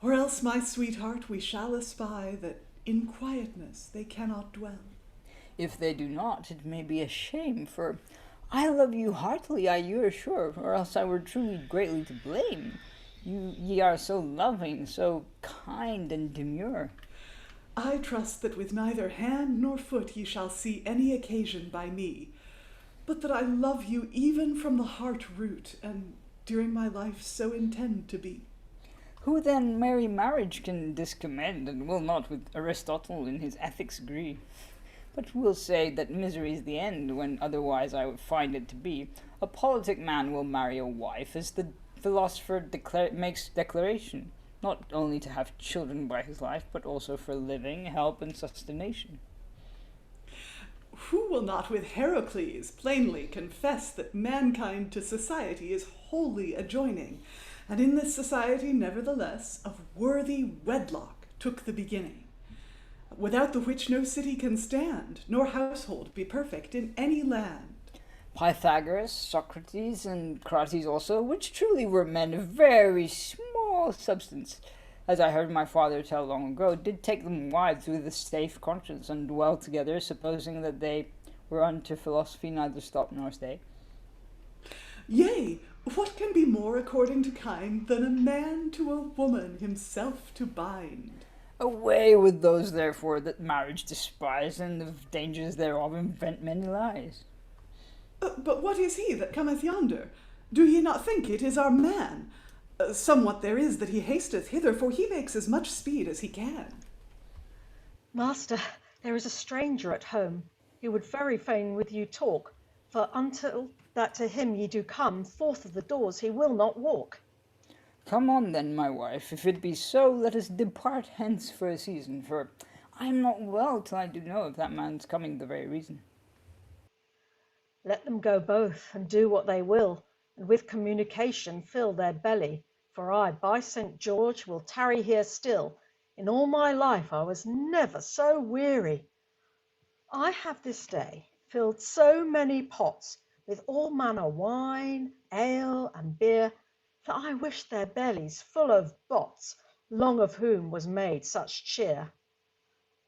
or else, my sweetheart, we shall espy that in quietness they cannot dwell. If they do not, it may be a shame, for I love you heartily, you are sure, or else I were truly greatly to blame. Ye are so loving, so kind and demure. I trust that with neither hand nor foot ye shall see any occasion by me, but that I love you even from the heart root, and during my life so intend to be. Who then merry marriage can discommend, and will not with Aristotle in his Ethics agree? But will say that misery is the end, when otherwise I would find it to be. A politic man will marry a wife, as the philosopher makes declaration, not only to have children by his life, but also for living, help, and sustentation. Who will not with Heracles plainly confess that mankind to society is wholly adjoining, and in this society, nevertheless, of worthy wedlock took the beginning, without the which no city can stand, nor household be perfect in any land. Pythagoras, Socrates, and Crates also, which truly were men of very small substance, as I heard my father tell long ago, did take them wives with a safe conscience, and dwell together, supposing that they were unto philosophy neither stop nor stay. Yea, what can be more according to kind than a man to a woman himself to bind? Away with those, therefore, that marriage despise, and of dangers thereof invent many lies. But what is he that cometh yonder? Do ye not think it is our man? Somewhat there is that he hasteth hither, for he makes as much speed as he can. Master, there is a stranger at home. He would very fain with you talk, for until that to him ye do come forth of the doors, he will not walk. Come on then, my wife, if it be so, let us depart hence for a season, for I am not well till I do know if that man's coming the very reason. Let them go both, and do what they will, and with communication fill their belly, for I, by St. George, will tarry here still. In all my life I was never so weary. I have this day filled so many pots with all manner wine, ale, and beer, that I wish their bellies full of bots, long of whom was made such cheer.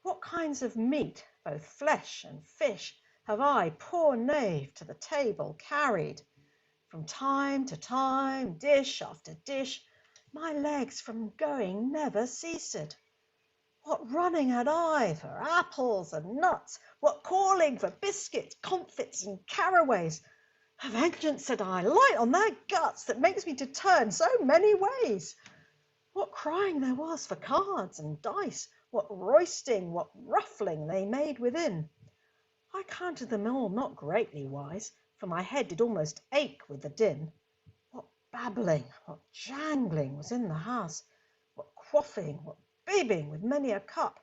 What kinds of meat, both flesh and fish, have I, poor knave, to the table carried? From time to time, dish after dish, My legs from going never ceased. What running had I for apples and nuts, what calling for biscuits, comfits, and carraways. A vengeance, said I, light on their guts that makes me to turn so many ways. What crying there was for cards and dice, what roisting, what ruffling they made within. I counted them all not greatly wise, for my head did almost ache with the din. What babbling, what jangling was in the house, what quaffing, what bibbing with many a cup,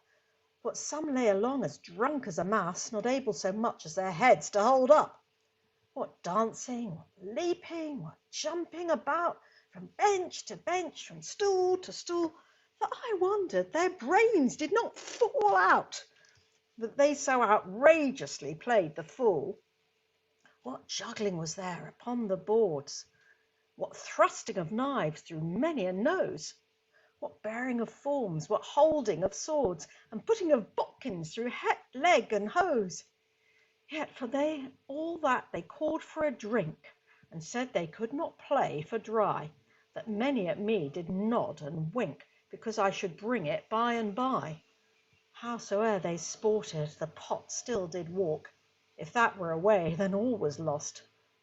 what some lay along as drunk as a mouse, not able so much as their heads to hold up. What dancing, what leaping, what jumping about, from bench to bench, from stool to stool, that I wondered their brains did not fall out, that they so outrageously played the fool. What juggling was there upon the boards, what thrusting of knives through many a nose, what bearing of forms, what holding of swords, and putting of bodkins through leg and hose. Yet for all that they called for a drink, and said they could not play for dry, that many at me did nod and wink, because I should bring it by and by. Howsoe'er they sported, the pot still did walk. If that were away, then all was lost,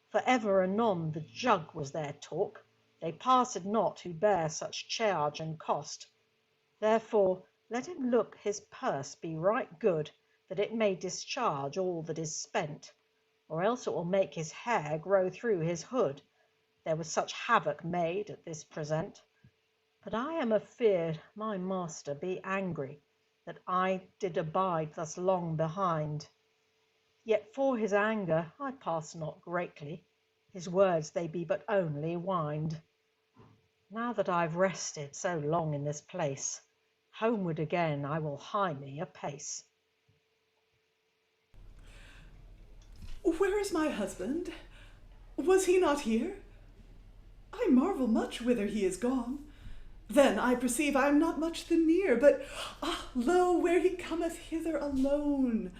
for ever anon the jug was their talk. They passed not who bear such charge and cost. Therefore let him look his purse be right good, that it may discharge all that is spent, or else it will make his hair grow through his hood. There was such havoc made at this present. But I am afeard my master be angry, that I did abide thus long behind. Yet for his anger I pass not greatly, his words they be but only wind. Now that I've rested so long in this place, homeward again I will hie me apace. Where is my husband? Was he not here? I marvel much whither he is gone. Then I perceive I am not much the near, but lo, where he cometh hither alone.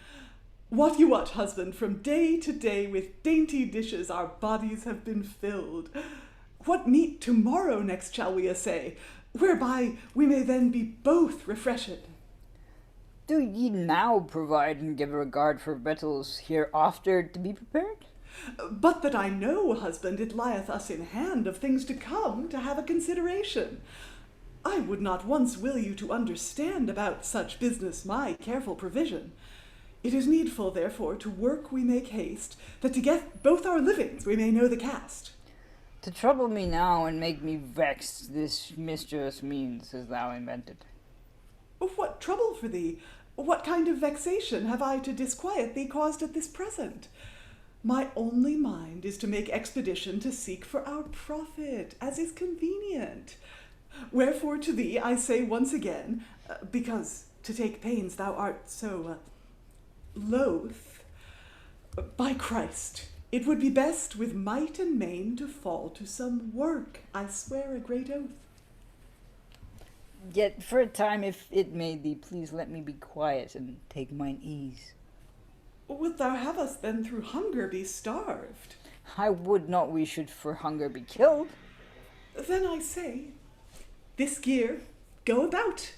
Wot you what, husband, from day to day with dainty dishes our bodies have been filled. What meat tomorrow next shall we essay, whereby we may then be both refreshed? Do ye now provide and give regard for victuals hereafter to be prepared? But that I know, husband, it lieth us in hand of things to come to have a consideration. I would not once will you to understand about such business my careful provision. It is needful, therefore, to work we make haste, that to get both our livings we may know the cast. To trouble me now and make me vexed, this mischievous means as thou invented. What trouble for thee? What kind of vexation have I to disquiet thee caused at this present? My only mind is to make expedition to seek for our profit, as is convenient. Wherefore to thee I say once again, because to take pains thou art so loath, by Christ, it would be best with might and main to fall to some work, I swear a great oath. Yet for a time, if it may thee, please let me be quiet and take mine ease. Wilt thou have us then through hunger be starved? I would not we should for hunger be killed. Then I say, this gear, go about,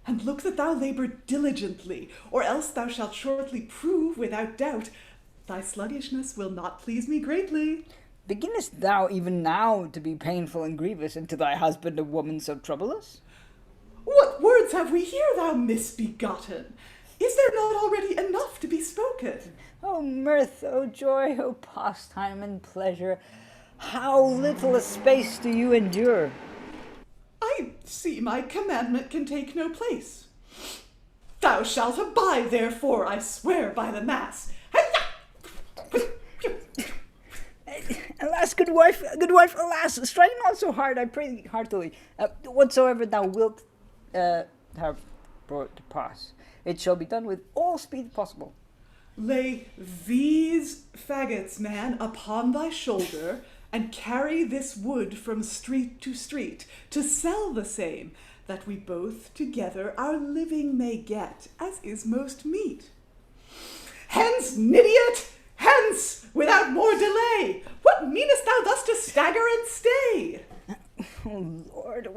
and look that thou labour diligently, or else thou shalt shortly prove without doubt thy sluggishness will not please me greatly. Beginnest thou even now to be painful and grievous, and to thy husband a woman so troublous? What words have we here, thou misbegotten? Is there not already enough to be spoken? O mirth, O joy, O pastime and pleasure, how little a space do you endure? I see my commandment can take no place. Thou shalt abide, therefore, I swear by the mass. Alas, good wife, alas, strike not so hard, I pray thee heartily. Whatsoever thou wilt have brought to pass, it shall be done with all speed possible. Lay these faggots, man, upon thy shoulder, and carry this wood from street to street, to sell the same, that we both together our living may get, as is most meet. Hence, nidiot! Hence, without more delay! What meanest thou thus to stagger and stay? Oh Lord,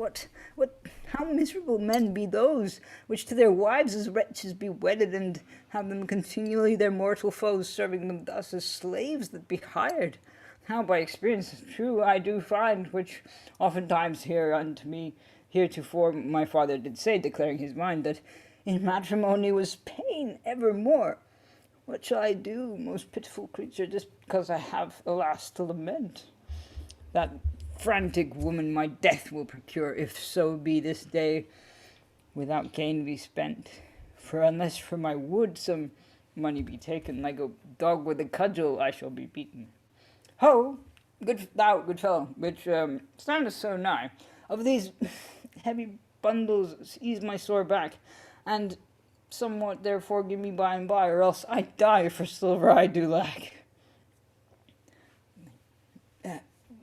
how miserable men be those, which to their wives as wretches be wedded, and have them continually their mortal foes, serving them thus as slaves that be hired. How by experience true I do find, which oftentimes hear unto me heretofore my father did say, declaring his mind, that in matrimony was pain evermore. What shall I do, most pitiful creature, just because I have, alas, to lament? That frantic woman my death will procure, if so be this day without gain be spent. For unless for my wood some money be taken, like a dog with a cudgel I shall be beaten. Ho, good fellow, which standest so nigh, of these heavy bundles ease my sore back, and somewhat therefore give me by and by, or else I die for silver I do lack.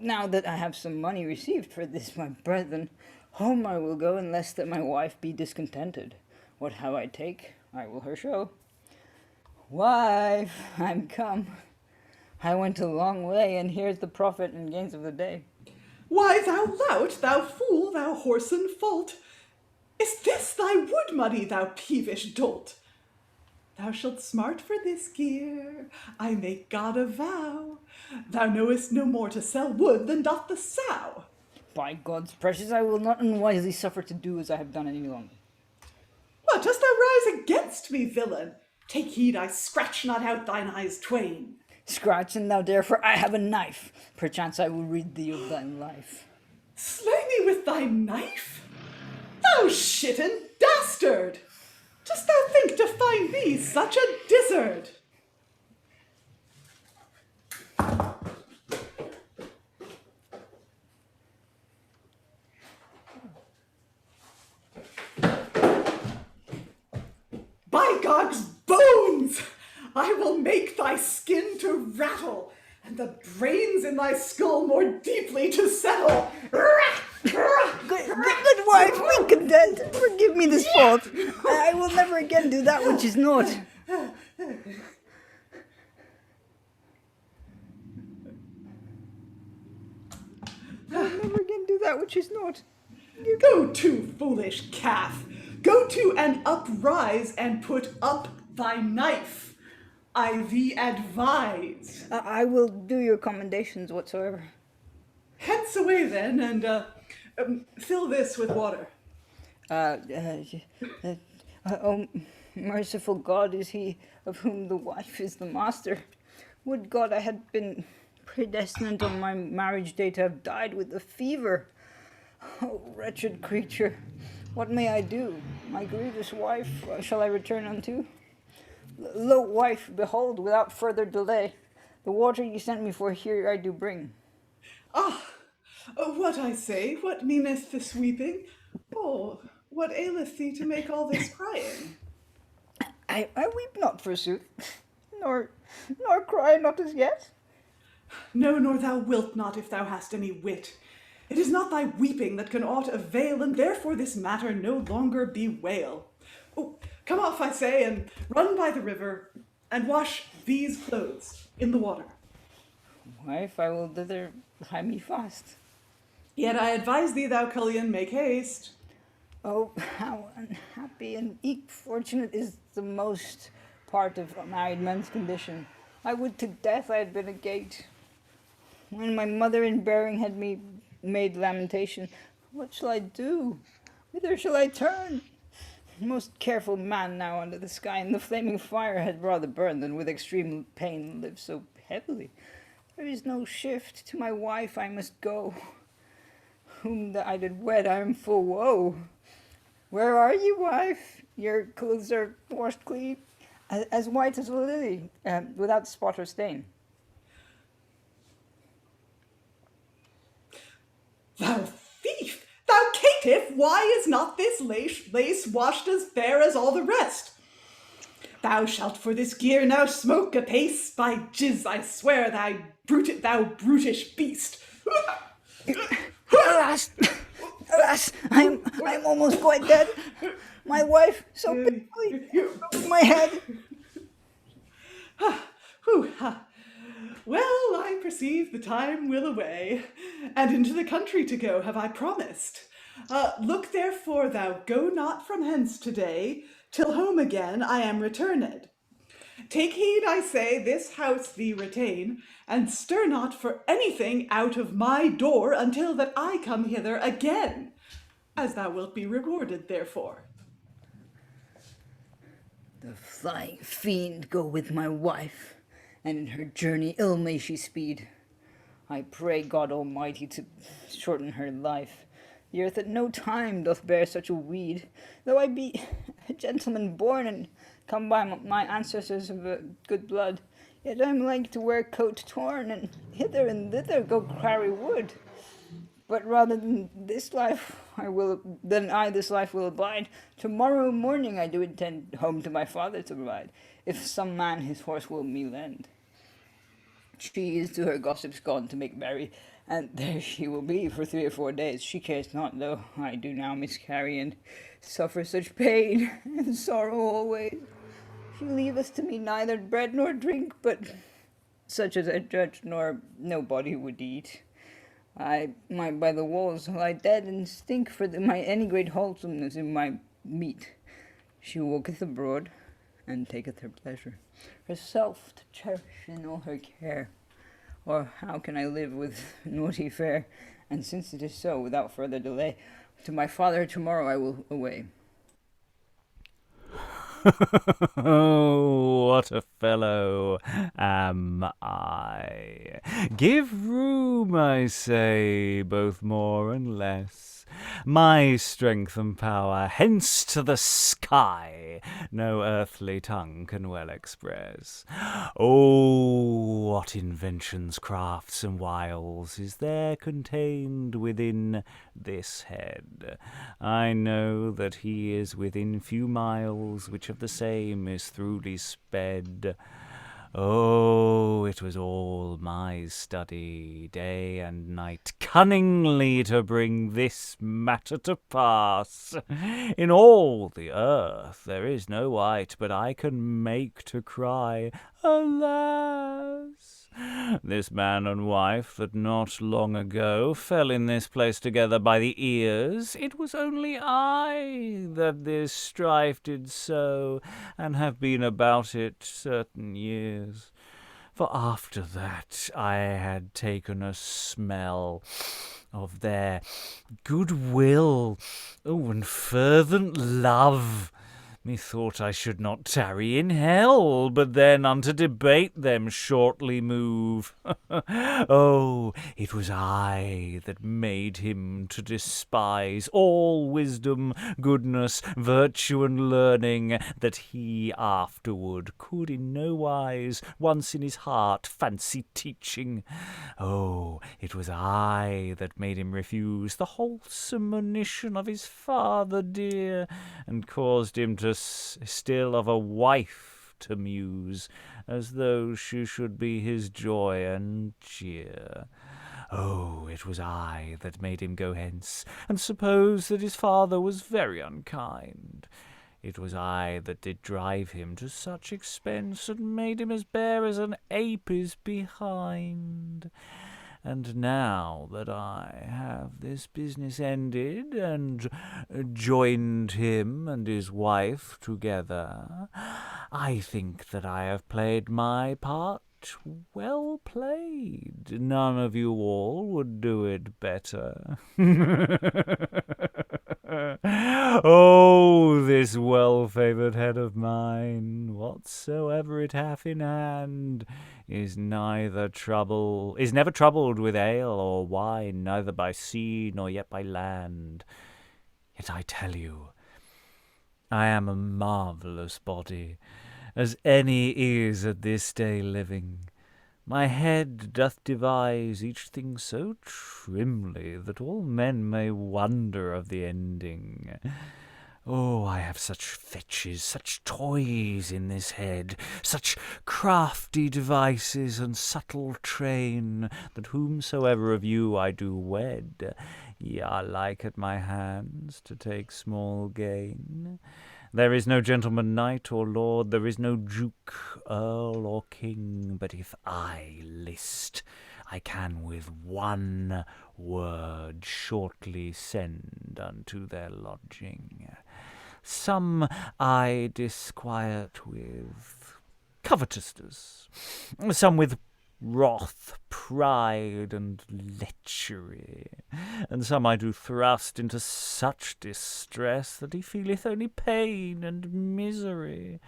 Now that I have some money received for this my brethren, home I will go, unless that my wife be discontented. What have I take, I will her show. Wife, I'm come. I went a long way, and here's the profit and gains of the day. Why, thou lout, thou fool, thou whoreson fault, is this thy wood money, thou peevish dolt? Thou shalt smart for this gear, I make God a vow. Thou knowest no more to sell wood than doth the sow. By God's precious, I will not unwisely suffer to do as I have done any longer. What, dost thou rise against me, villain? Take heed I scratch not out thine eyes twain. Scratch, and thou dare, for I have a knife. Perchance I will rid thee of thy life. Slay me with thy knife? Thou shitten dastard! Dost thou think to find me such a dizzard? By God's bones! I will make thy skin to rattle, and the brains in thy skull more deeply to settle. Good wife, be content. Forgive me this fault. I will never again do that which is not. I will never again do that which is not. Go to, foolish calf. Go to and uprise and put up thy knife. I thee advise. I will do your commendations whatsoever. Hence away then, and fill this with water. Oh, merciful God is he of whom the wife is the master. Would God I had been predestined on my marriage day to have died with the fever. Oh, wretched creature, what may I do? My grievous wife shall I return unto? Lo, wife, behold, without further delay, the water ye sent me for here I do bring. Ah, what I say, what meaneth this weeping? Oh, what aileth thee to make all this crying? I weep not, forsooth, nor cry not as yet. No, nor thou wilt not, if thou hast any wit. It is not thy weeping that can aught avail, and therefore this matter no longer bewail. Oh, come off, I say, and run by the river, and wash these clothes in the water. Wife, I will thither hie me fast. Yet I advise thee, thou cullion, make haste. Oh, how unhappy and eke fortunate is the most part of a married man's condition. I would to death I had been a gate. When my mother in bearing had me made lamentation, what shall I do? Whither shall I turn? Most careful man now under the sky, and the flaming fire had rather burn than with extreme pain live so heavily. There is no shift, to my wife I must go, whom that I did wed I am full woe. Where are you, wife? Your clothes are washed clean, as white as a lily, without spot or stain. Thou thief! Thou caitiff! Why is not this lace washed as fair as all the rest? Thou shalt for this gear now smoke apace. By jizz, I swear, thou brutish beast. Alas, alas, I'm almost quite dead. My wife so pitifully broke my head. Well, I perceive the time will away, and into the country to go have I promised. Look therefore thou go not from hence today, till home again I am returned. Take heed, I say, this house thee retain, and stir not for anything out of my door until that I come hither again, as thou wilt be rewarded therefore. The flying fiend go with my wife, and in her journey ill may she speed. I pray God Almighty to shorten her life. The earth at no time doth bear such a weed, though I be a gentleman born and come by my ancestors of a good blood. Yet I'm like to wear coat torn, and hither and thither go carry wood. But rather than this life this life will abide. Tomorrow morning I do intend home to my father to ride, if some man his horse will me lend. She is to her gossips gone to make merry, and there she will be for 3 or 4 days. She cares not, though I do now miscarry, and suffer such pain and sorrow always. She leaveth to me neither bread nor drink, but such as I judge no body would eat. I might by the walls lie dead and stink for any great wholesomeness in my meat. She walketh abroad, and taketh her pleasure, herself to cherish in all her care. Or how can I live with naughty fare? And since it is so, without further delay, to my father tomorrow I will away. Oh, what a fellow am I. Give room, I say, both more and less. My strength and power hence to the sky no earthly tongue can well express. Oh, what inventions, crafts, and wiles is there contained within this head! I know that he is within few miles, which of the same is throughly sped. Oh, it was all my study, day and night, cunningly to bring this matter to pass. In all the earth there is no wight but I can make to cry, alas! This man and wife that not long ago fell in this place together by the ears, it was only I that this strife did sow, and have been about it certain years. For after that I had taken a smell of their goodwill, and fervent love. Methought I should not tarry in hell, but then unto debate them shortly move. Oh, it was I that made him to despise all wisdom, goodness, virtue, and learning, that he afterward could in no wise, once in his heart, fancy teaching. Oh, it was I that made him refuse the wholesome monition of his father dear, and caused him to still of a wife to muse, as though she should be his joy and cheer. Oh, it was I that made him go hence, and suppose that his father was very unkind. It was I that did drive him to such expense, and made him as bare as an ape is behind. And now that I have this business ended, and joined him and his wife together, I think that I have played my part well played. None of you all would do it better. Oh, this well-favoured head of mine, whatsoever it hath in hand, is never troubled with ale or wine, neither by sea nor yet by land. Yet I tell you, I am a marvellous body, as any is at this day living. My head doth devise each thing so trimly that all men may wonder of the ending. Oh, I have such fetches, such toys in this head, such crafty devices and subtle train, that whomsoever of you I do wed, ye are like at my hands to take small gain. There is no gentleman knight or lord, there is no duke, earl, or king, but if I list, I can with one word shortly send unto their lodging. Some I disquiet with covetousness, some with wrath, pride, and lechery, and some I do thrust into such distress that he feeleth only pain and misery.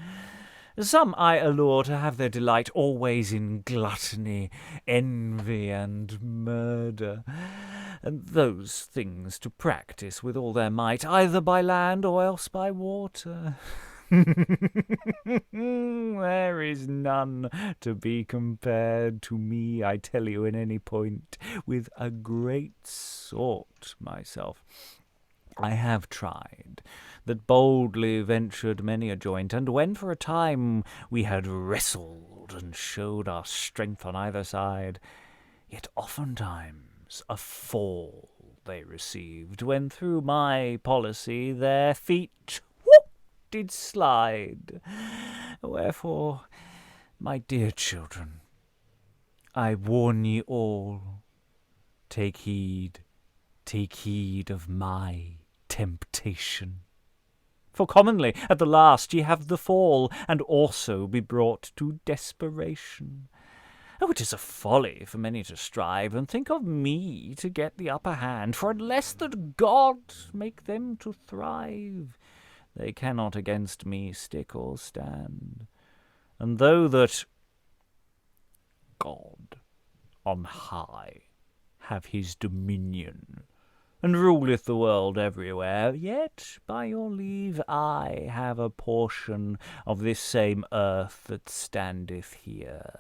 Some I allure to have their delight always in gluttony, envy, and murder, and those things to practice with all their might, either by land or else by water. There is none to be compared to me, I tell you, in any point, with a great sort myself. I have tried, that boldly ventured many a joint, and when for a time we had wrestled and showed our strength on either side, yet oftentimes a fall they received, when through my policy their feet did slide. Wherefore, my dear children, I warn ye all, take heed of my temptation. For commonly at the last ye have the fall, and also be brought to desperation. Oh, it is a folly for many to strive, and think of me to get the upper hand, for unless that God make them to thrive, they cannot against me stick or stand. And though that God on high have his dominion, and ruleth the world everywhere, yet, by your leave, I have a portion of this same earth that standeth here.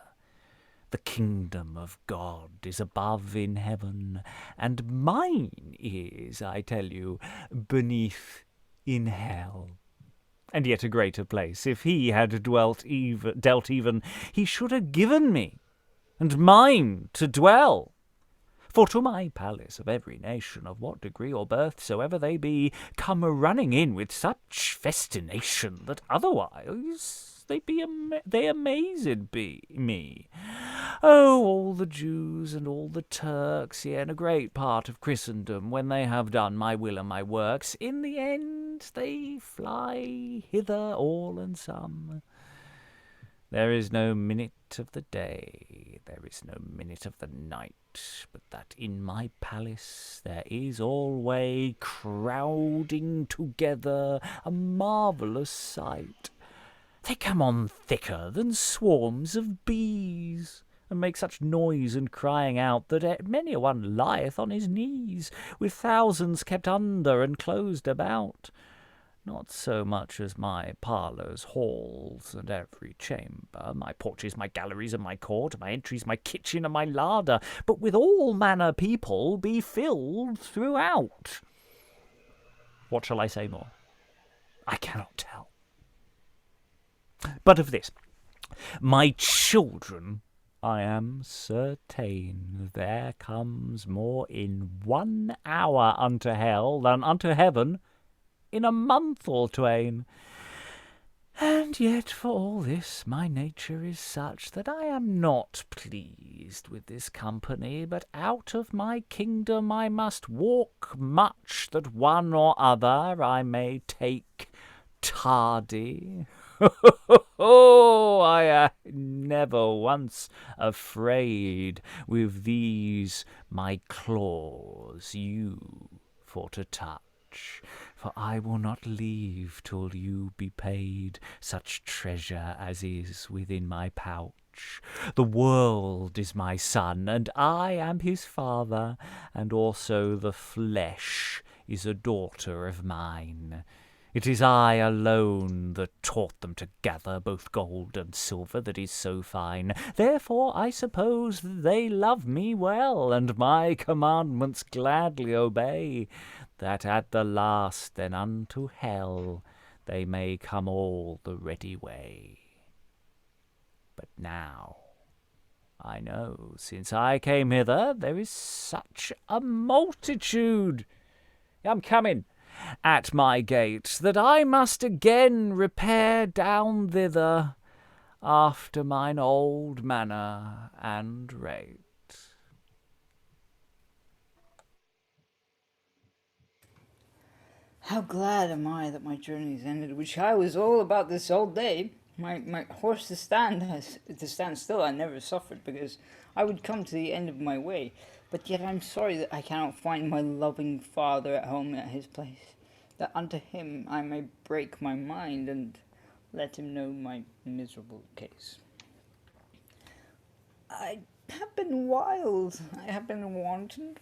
The kingdom of God is above in heaven, and mine is, I tell you, beneath in hell. And yet a greater place, if he had dealt even, he should have given me, and mine to dwell. For to my palace of every nation, of what degree or birth soever they be, come running in with such festination, that otherwise they amazed be me. Oh, all the Jews and all the Turks, yea, and a great part of Christendom, when they have done my will and my works, in the end they fly hither all and some. There is no minute of the day, there is no minute of the night, but that in my palace there is alway crowding together a marvellous sight. They come on thicker than swarms of bees, and make such noise and crying out that many a one lieth on his knees, with thousands kept under and closed about. Not so much as my parlours, halls, and every chamber, my porches, my galleries, and my court, my entries, my kitchen, and my larder, but with all manner people be filled throughout. What shall I say more? I cannot tell. But of this, my children, I am certain there comes more in 1 hour unto hell than unto heaven in a month or twain. And yet for all this my nature is such that I am not pleased with this company, but out of my kingdom I must walk much, that one or other I may take tardy. I am never once afraid with these my claws you for to touch, for I will not leave till you be paid such treasure as is within my pouch. The world is my son, and I am his father, and also the flesh is a daughter of mine. It is I alone that taught them to gather both gold and silver that is so fine. Therefore I suppose that they love me well, and my commandments gladly obey, that at the last then unto hell they may come all the ready way. But now I know, since I came hither, there is such a multitude. I'm coming. at my gate, that I must again repair down thither, after mine old manner and rate. How glad am I that my journey is ended, which I was all about this all day. My horse to stand still I never suffered, because I would come to the end of my way. But yet I'm sorry that I cannot find my loving father at home at his place, that unto him I may break my mind and let him know my miserable case. I have been wild, I have been wanton,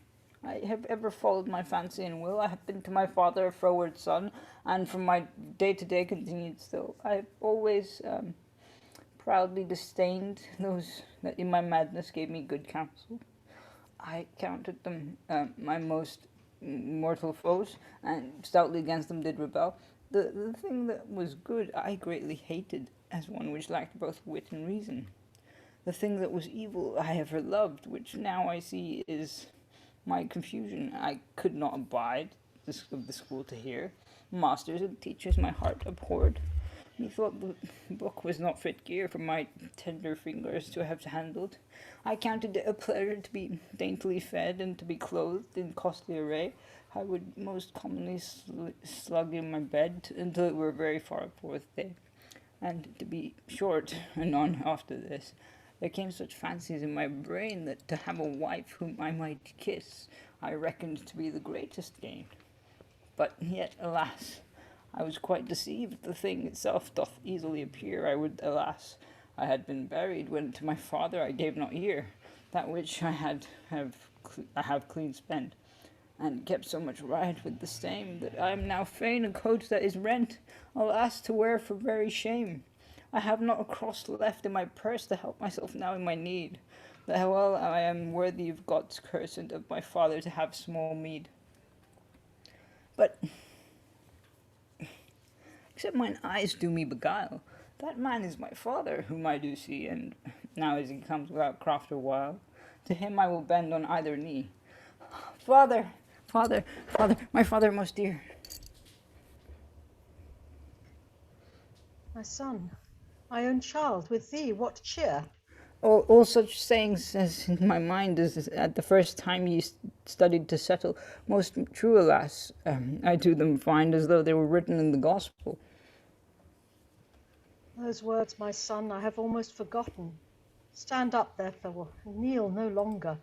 I have ever followed my fancy and will. I have been to my father a froward son, and from my day-to-day continued still. I have always proudly disdained those that in my madness gave me good counsel. I counted them my most mortal foes, and stoutly against them did rebel. The thing that was good I greatly hated, as one which lacked both wit and reason. The thing that was evil I ever loved, which now I see is my confusion. I could not abide of the school to hear. Masters and teachers my heart abhorred. Methought the book was not fit gear for my tender fingers to have handled. I counted it a pleasure to be daintily fed and to be clothed in costly array. I would most commonly slug in my bed until it were very far forth day. And to be short, anon after this, there came such fancies in my brain that to have a wife whom I might kiss, I reckoned to be the greatest gain. But yet, alas, I was quite deceived. The thing itself doth easily appear. I had been buried, when to my father I gave not ear. That which I have clean spent, and kept so much riot with the same, that I am now fain a coat that is rent, alas, to wear for very shame. I have not a cross left in my purse to help myself now in my need. That well I am worthy of God's curse and of my father to have small meed. But, except mine eyes do me beguile, that man is my father, whom I do see, and now as he comes without craft or wile, to him I will bend on either knee. Father, father, father, my father most dear. My son, my own child, with thee what cheer? All such sayings as in my mind as at the first time ye studied to settle, most true, alas, I do them find as though they were written in the gospel. Those words, my son, I have almost forgotten. Stand up, therefore, and kneel no longer.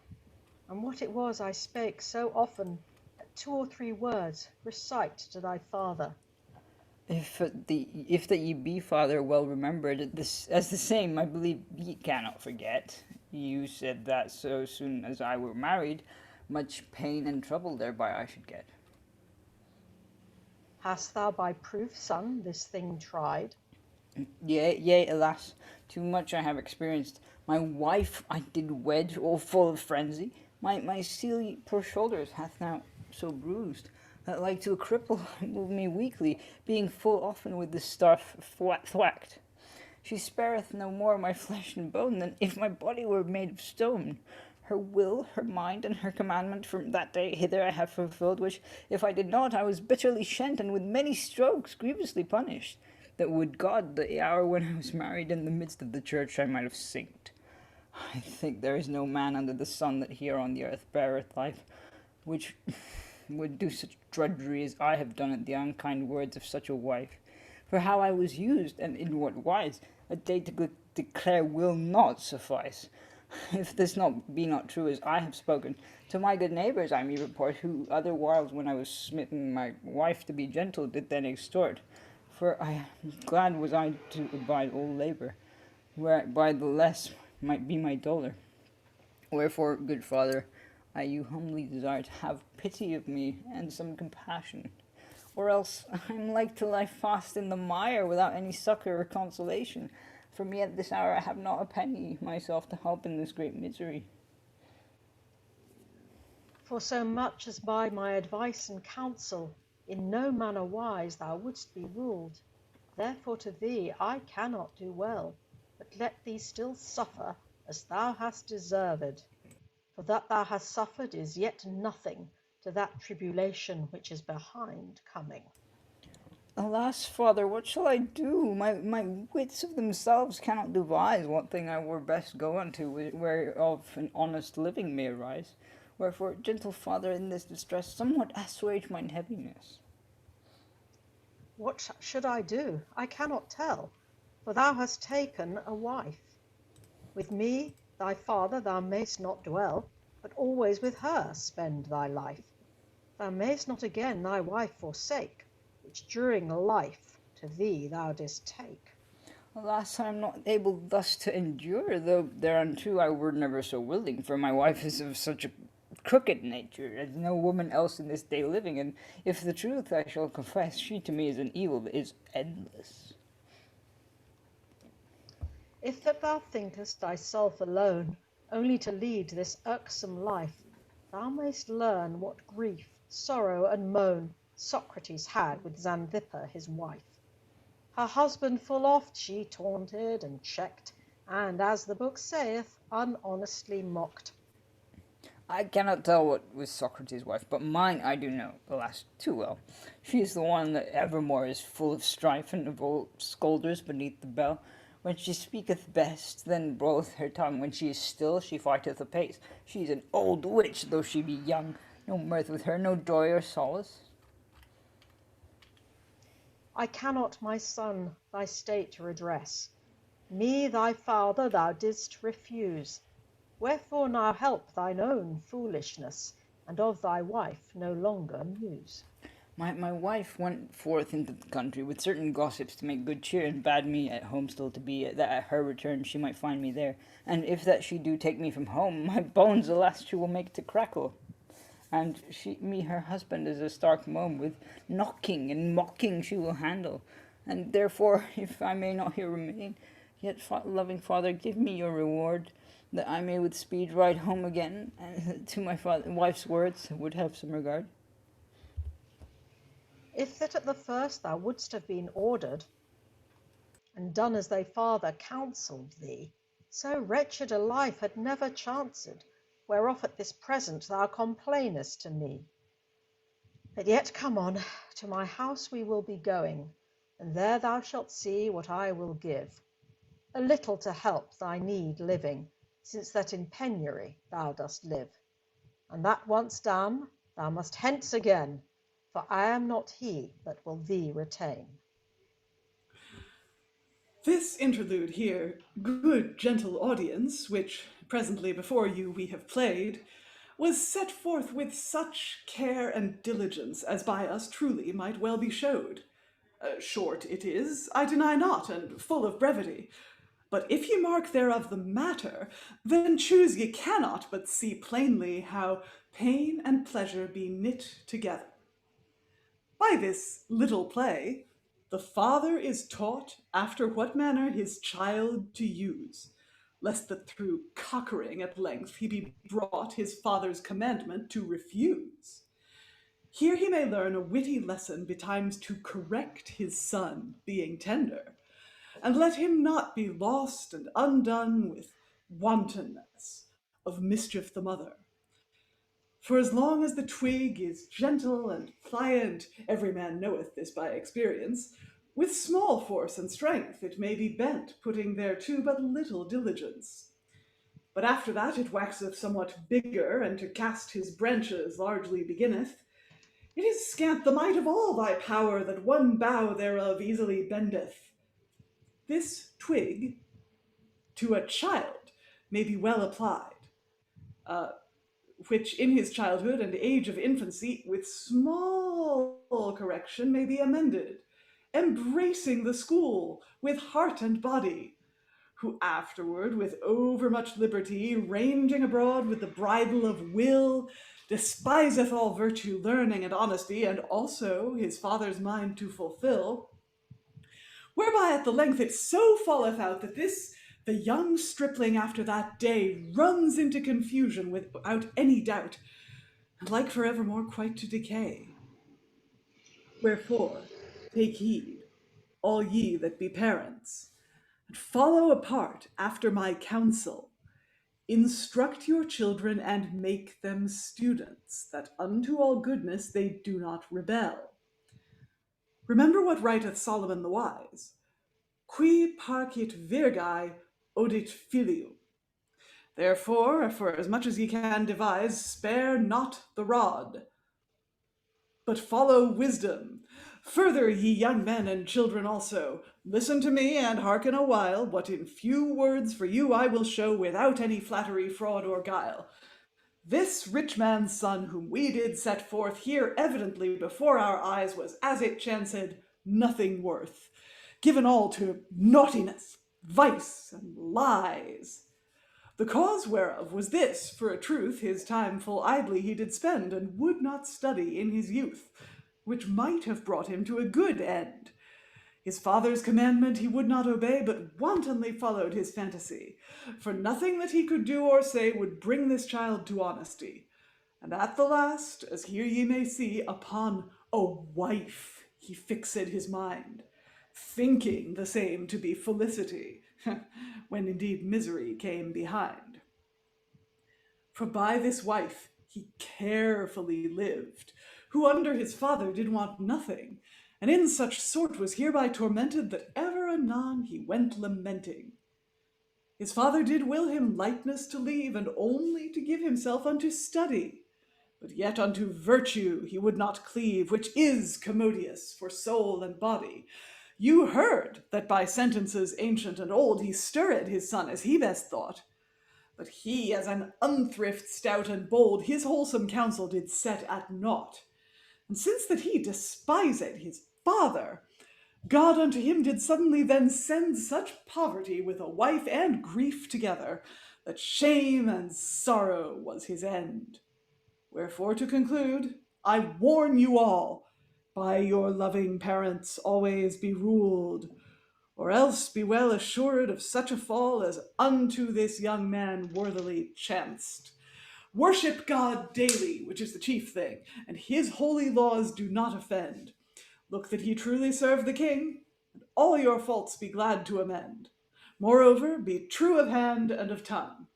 And what it was I spake so often, that 2 or 3 words recite to thy father. If that ye be, father, well remembered, as the same, I believe ye cannot forget. You said that so soon as I were married, much pain and trouble thereby I should get. Hast thou by proof, son, this thing tried? Yea, alas, too much I have experienced. My wife I did wed, all full of frenzy. My steely poor shoulders hath now so bruised, that like to a cripple move me weakly, being full often with the staff thwacked. She spareth no more my flesh and bone than if my body were made of stone. Her will, her mind, and her commandment from that day hither I have fulfilled, which, if I did not, I was bitterly shent, and with many strokes grievously punished. That would God the hour when I was married in the midst of the church I might have sinked. I think there is no man under the sun that here on the earth beareth life, which would do such drudgery as I have done at the unkind words of such a wife. For how I was used, and in what wise, a day to declare will not suffice. If this be not true as I have spoken, to my good neighbours I may report, who other whiles when I was smitten my wife to be gentle did then extort. For glad was I to abide all labour, whereby the less might be my dolour. Wherefore, good father, I you humbly desire to have pity of me and some compassion, or else I am like to lie fast in the mire without any succour or consolation. For me at this hour I have not a penny myself to help in this great misery. For so much as by my advice and counsel in no manner wise thou wouldst be ruled, therefore to thee I cannot do well, but let thee still suffer as thou hast deserved. For that thou hast suffered is yet nothing to that tribulation which is behind coming. Alas, father, what shall I do? My wits of themselves cannot devise what thing I were best go unto, whereof an honest living may arise. Wherefore, gentle father, in this distress, somewhat assuage mine heaviness. What should I do? I cannot tell, for thou hast taken a wife. With me, thy father, thou mayst not dwell, but always with her spend thy life. Thou mayst not again thy wife forsake, which during life to thee thou didst take. Alas, I am not able thus to endure, though thereunto I were never so willing, for my wife is of such a crooked nature as no woman else in this day living, and if the truth I shall confess, she to me is an evil that is endless. If that thou thinkest thyself alone, only to lead this irksome life, thou mayst learn what grief, sorrow, and moan Socrates had with Xanthippa his wife. Her husband full oft she taunted and checked, and, as the book saith, unhonestly mocked. I cannot tell what was Socrates' wife, but mine I do know, alas, too well. She is the one that evermore is full of strife and of old scolders beneath the bell. When she speaketh best, then bloweth her tongue. When she is still, she fighteth apace. She is an old witch, though she be young. No mirth with her, no joy or solace. I cannot, my son, thy state redress. Me, thy father, thou didst refuse. Wherefore now help thine own foolishness, and of thy wife no longer muse. My wife went forth into the country with certain gossips to make good cheer, and bade me at home still to be, that at her return she might find me there. And if that she do take me from home, my bones, alas, she will make to crackle. And me, her husband, is a stark moan, with knocking and mocking she will handle. And therefore, if I may not here remain, yet, loving father, give me your reward, that I may with speed ride home again, and to my wife's words would have some regard. If that at the first thou wouldst have been ordered, and done as thy father counselled thee, so wretched a life had never chanced, whereof at this present thou complainest to me. But yet come on, to my house we will be going, and there thou shalt see what I will give, a little to help thy need living, since that in penury thou dost live. And that once done, thou must hence again, for I am not he that will thee retain. This interlude here, good gentle audience, which presently before you we have played, was set forth with such care and diligence as by us truly might well be showed. Short it is, I deny not, and full of brevity. But if ye mark thereof the matter, then choose ye cannot but see plainly how pain and pleasure be knit together. By this little play, the father is taught after what manner his child to use, lest that through cockering at length he be brought his father's commandment to refuse. Here he may learn a witty lesson betimes to correct his son, being tender, and let him not be lost and undone with wantonness of mischief the mother. For as long as the twig is gentle and pliant, every man knoweth this by experience, with small force and strength it may be bent, putting thereto but little diligence. But after that it waxeth somewhat bigger, and to cast his branches largely beginneth. It is scant the might of all thy power, that one bough thereof easily bendeth. This twig to a child may be well applied, which in his childhood and age of infancy with small correction may be amended, embracing the school with heart and body, who afterward with overmuch liberty, ranging abroad with the bridle of will, despiseth all virtue, learning, and honesty, and also his father's mind to fulfill, whereby at the length it so falleth out that this the young stripling after that day runs into confusion without any doubt, and like for evermore quite to decay. Wherefore take heed, all ye that be parents, and follow apart after my counsel, Instruct your children and make them students, that unto all goodness they do not rebel. Remember what writeth Solomon the Wise, qui parcit virgae odit filium. Therefore, for as much as ye can devise, spare not the rod, but follow wisdom. Further, ye young men and children also, listen to me and hearken a while, what in few words for you I will show, without any flattery, fraud, or guile. This rich man's son, whom we did set forth here evidently before our eyes, was, as it chanced, nothing worth, given all to naughtiness, vice, and lies. The cause whereof was this, for a truth his time full idly he did spend, and would not study in his youth, which might have brought him to a good end. His father's commandment he would not obey, but wantonly followed his fantasy, for nothing that he could do or say would bring this child to honesty. And at the last, as here ye may see, upon a wife he fixed his mind, thinking the same to be felicity, when indeed misery came behind. For by this wife he carefully lived, who under his father did want nothing, and in such sort was hereby tormented, that ever anon he went lamenting. His father did will him lightness to leave, and only to give himself unto study, but yet unto virtue he would not cleave, which is commodious for soul and body. You heard that by sentences ancient and old he stirred his son as he best thought, but he, as an unthrift stout and bold, his wholesome counsel did set at naught. And since that he despised his father, God unto him did suddenly then send such poverty with a wife and grief together, that shame and sorrow was his end. Wherefore, to conclude, I warn you all, by your loving parents always be ruled, or else be well assured of such a fall as unto this young man worthily chanced. Worship God daily, which is the chief thing, and his holy laws do not offend. Look that he truly serve the king, and all your faults be glad to amend. Moreover, be true of hand and of tongue,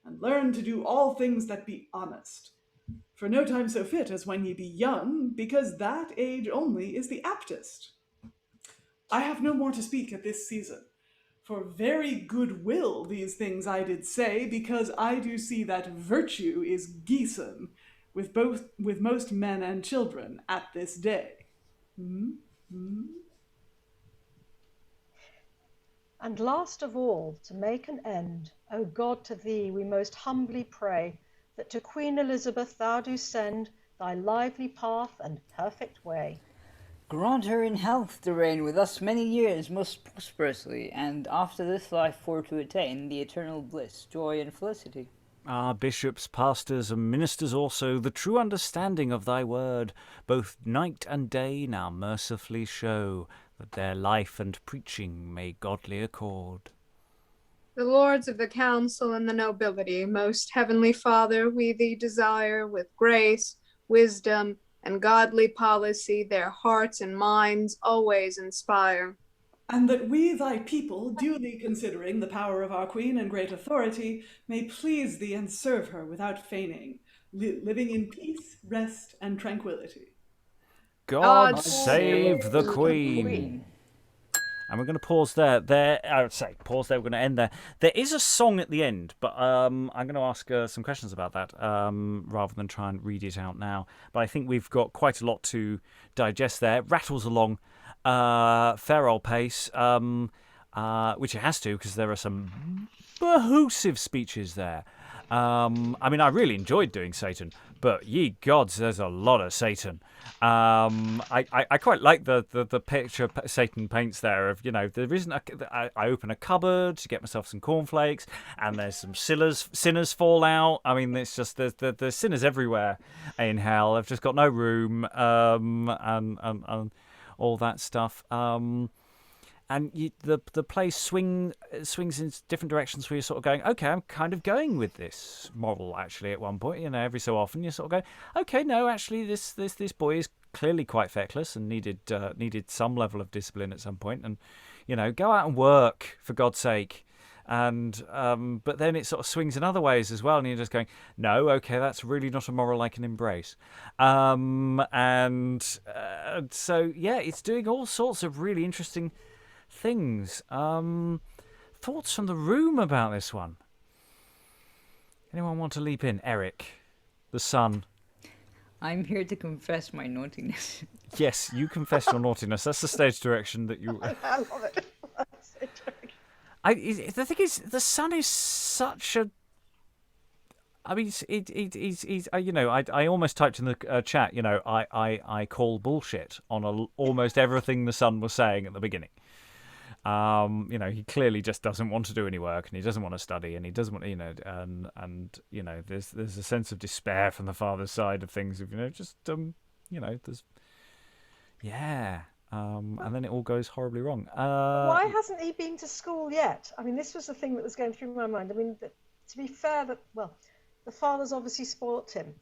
and learn to do all things that be honest. For no time so fit as when ye be young, because that age only is the aptest. I have no more to speak at this season. For very good will these things I did say, because I do see that virtue is geesome with most men and children at this day. And last of all, to make an end, O God, to thee we most humbly pray, that to Queen Elizabeth thou do send thy lively path and perfect way. Grant her in health to reign with us many years most prosperously, and after this life for to attain the eternal bliss, joy, and felicity. Our bishops, pastors, and ministers also, the true understanding of thy word, both night and day now mercifully show, that their life and preaching may godly accord. The lords of the council and the nobility, most heavenly Father, we thee desire with grace, wisdom, and godly policy their hearts and minds always inspire. And that we, thy people, duly considering the power of our queen and great authority, may please thee and serve her without feigning, living in peace, rest, and tranquility. God save the Queen. And we're going to pause there. I would say pause there. We're going to end there. There is a song at the end, but I'm going to ask some questions about that rather than try and read it out now. But I think we've got quite a lot to digest there. Rattles along, fair old pace, which it has to because there are some behoosive speeches there. I mean, I really enjoyed doing Satan, but ye gods, there's a lot of Satan. I quite like the picture Satan paints there of, there isn't I open a cupboard to get myself some cornflakes, and there's some sinners fall out. I mean, it's just there's sinners everywhere in hell. I've just got no room, and all that stuff. And the play swings in different directions where you're sort of going, okay, I'm kind of going with this moral actually at one point. Every so often you're sort of going, okay, no, actually this boy is clearly quite feckless and needed some level of discipline at some point, and go out and work for God's sake. And but then it sort of swings in other ways as well, and you're just going, no, okay, that's really not a moral I can embrace. So yeah, it's doing all sorts of really interesting things. Thoughts from the room about this one? Anyone want to leap in? Eric, the son. I'm here to confess my naughtiness. Yes, you confess your naughtiness. That's the stage direction that you. I love it. That's so true. The thing is, the son is such a. I mean, he's I almost typed in the chat. I call bullshit on almost everything the son was saying at the beginning. He clearly just doesn't want to do any work, and he doesn't want to study, and he doesn't want, there's a sense of despair from the father's side of things. And then it all goes horribly wrong. Why hasn't he been to school yet? I mean, this was the thing that was going through my mind. I mean, to be fair, the father's obviously spoilt him.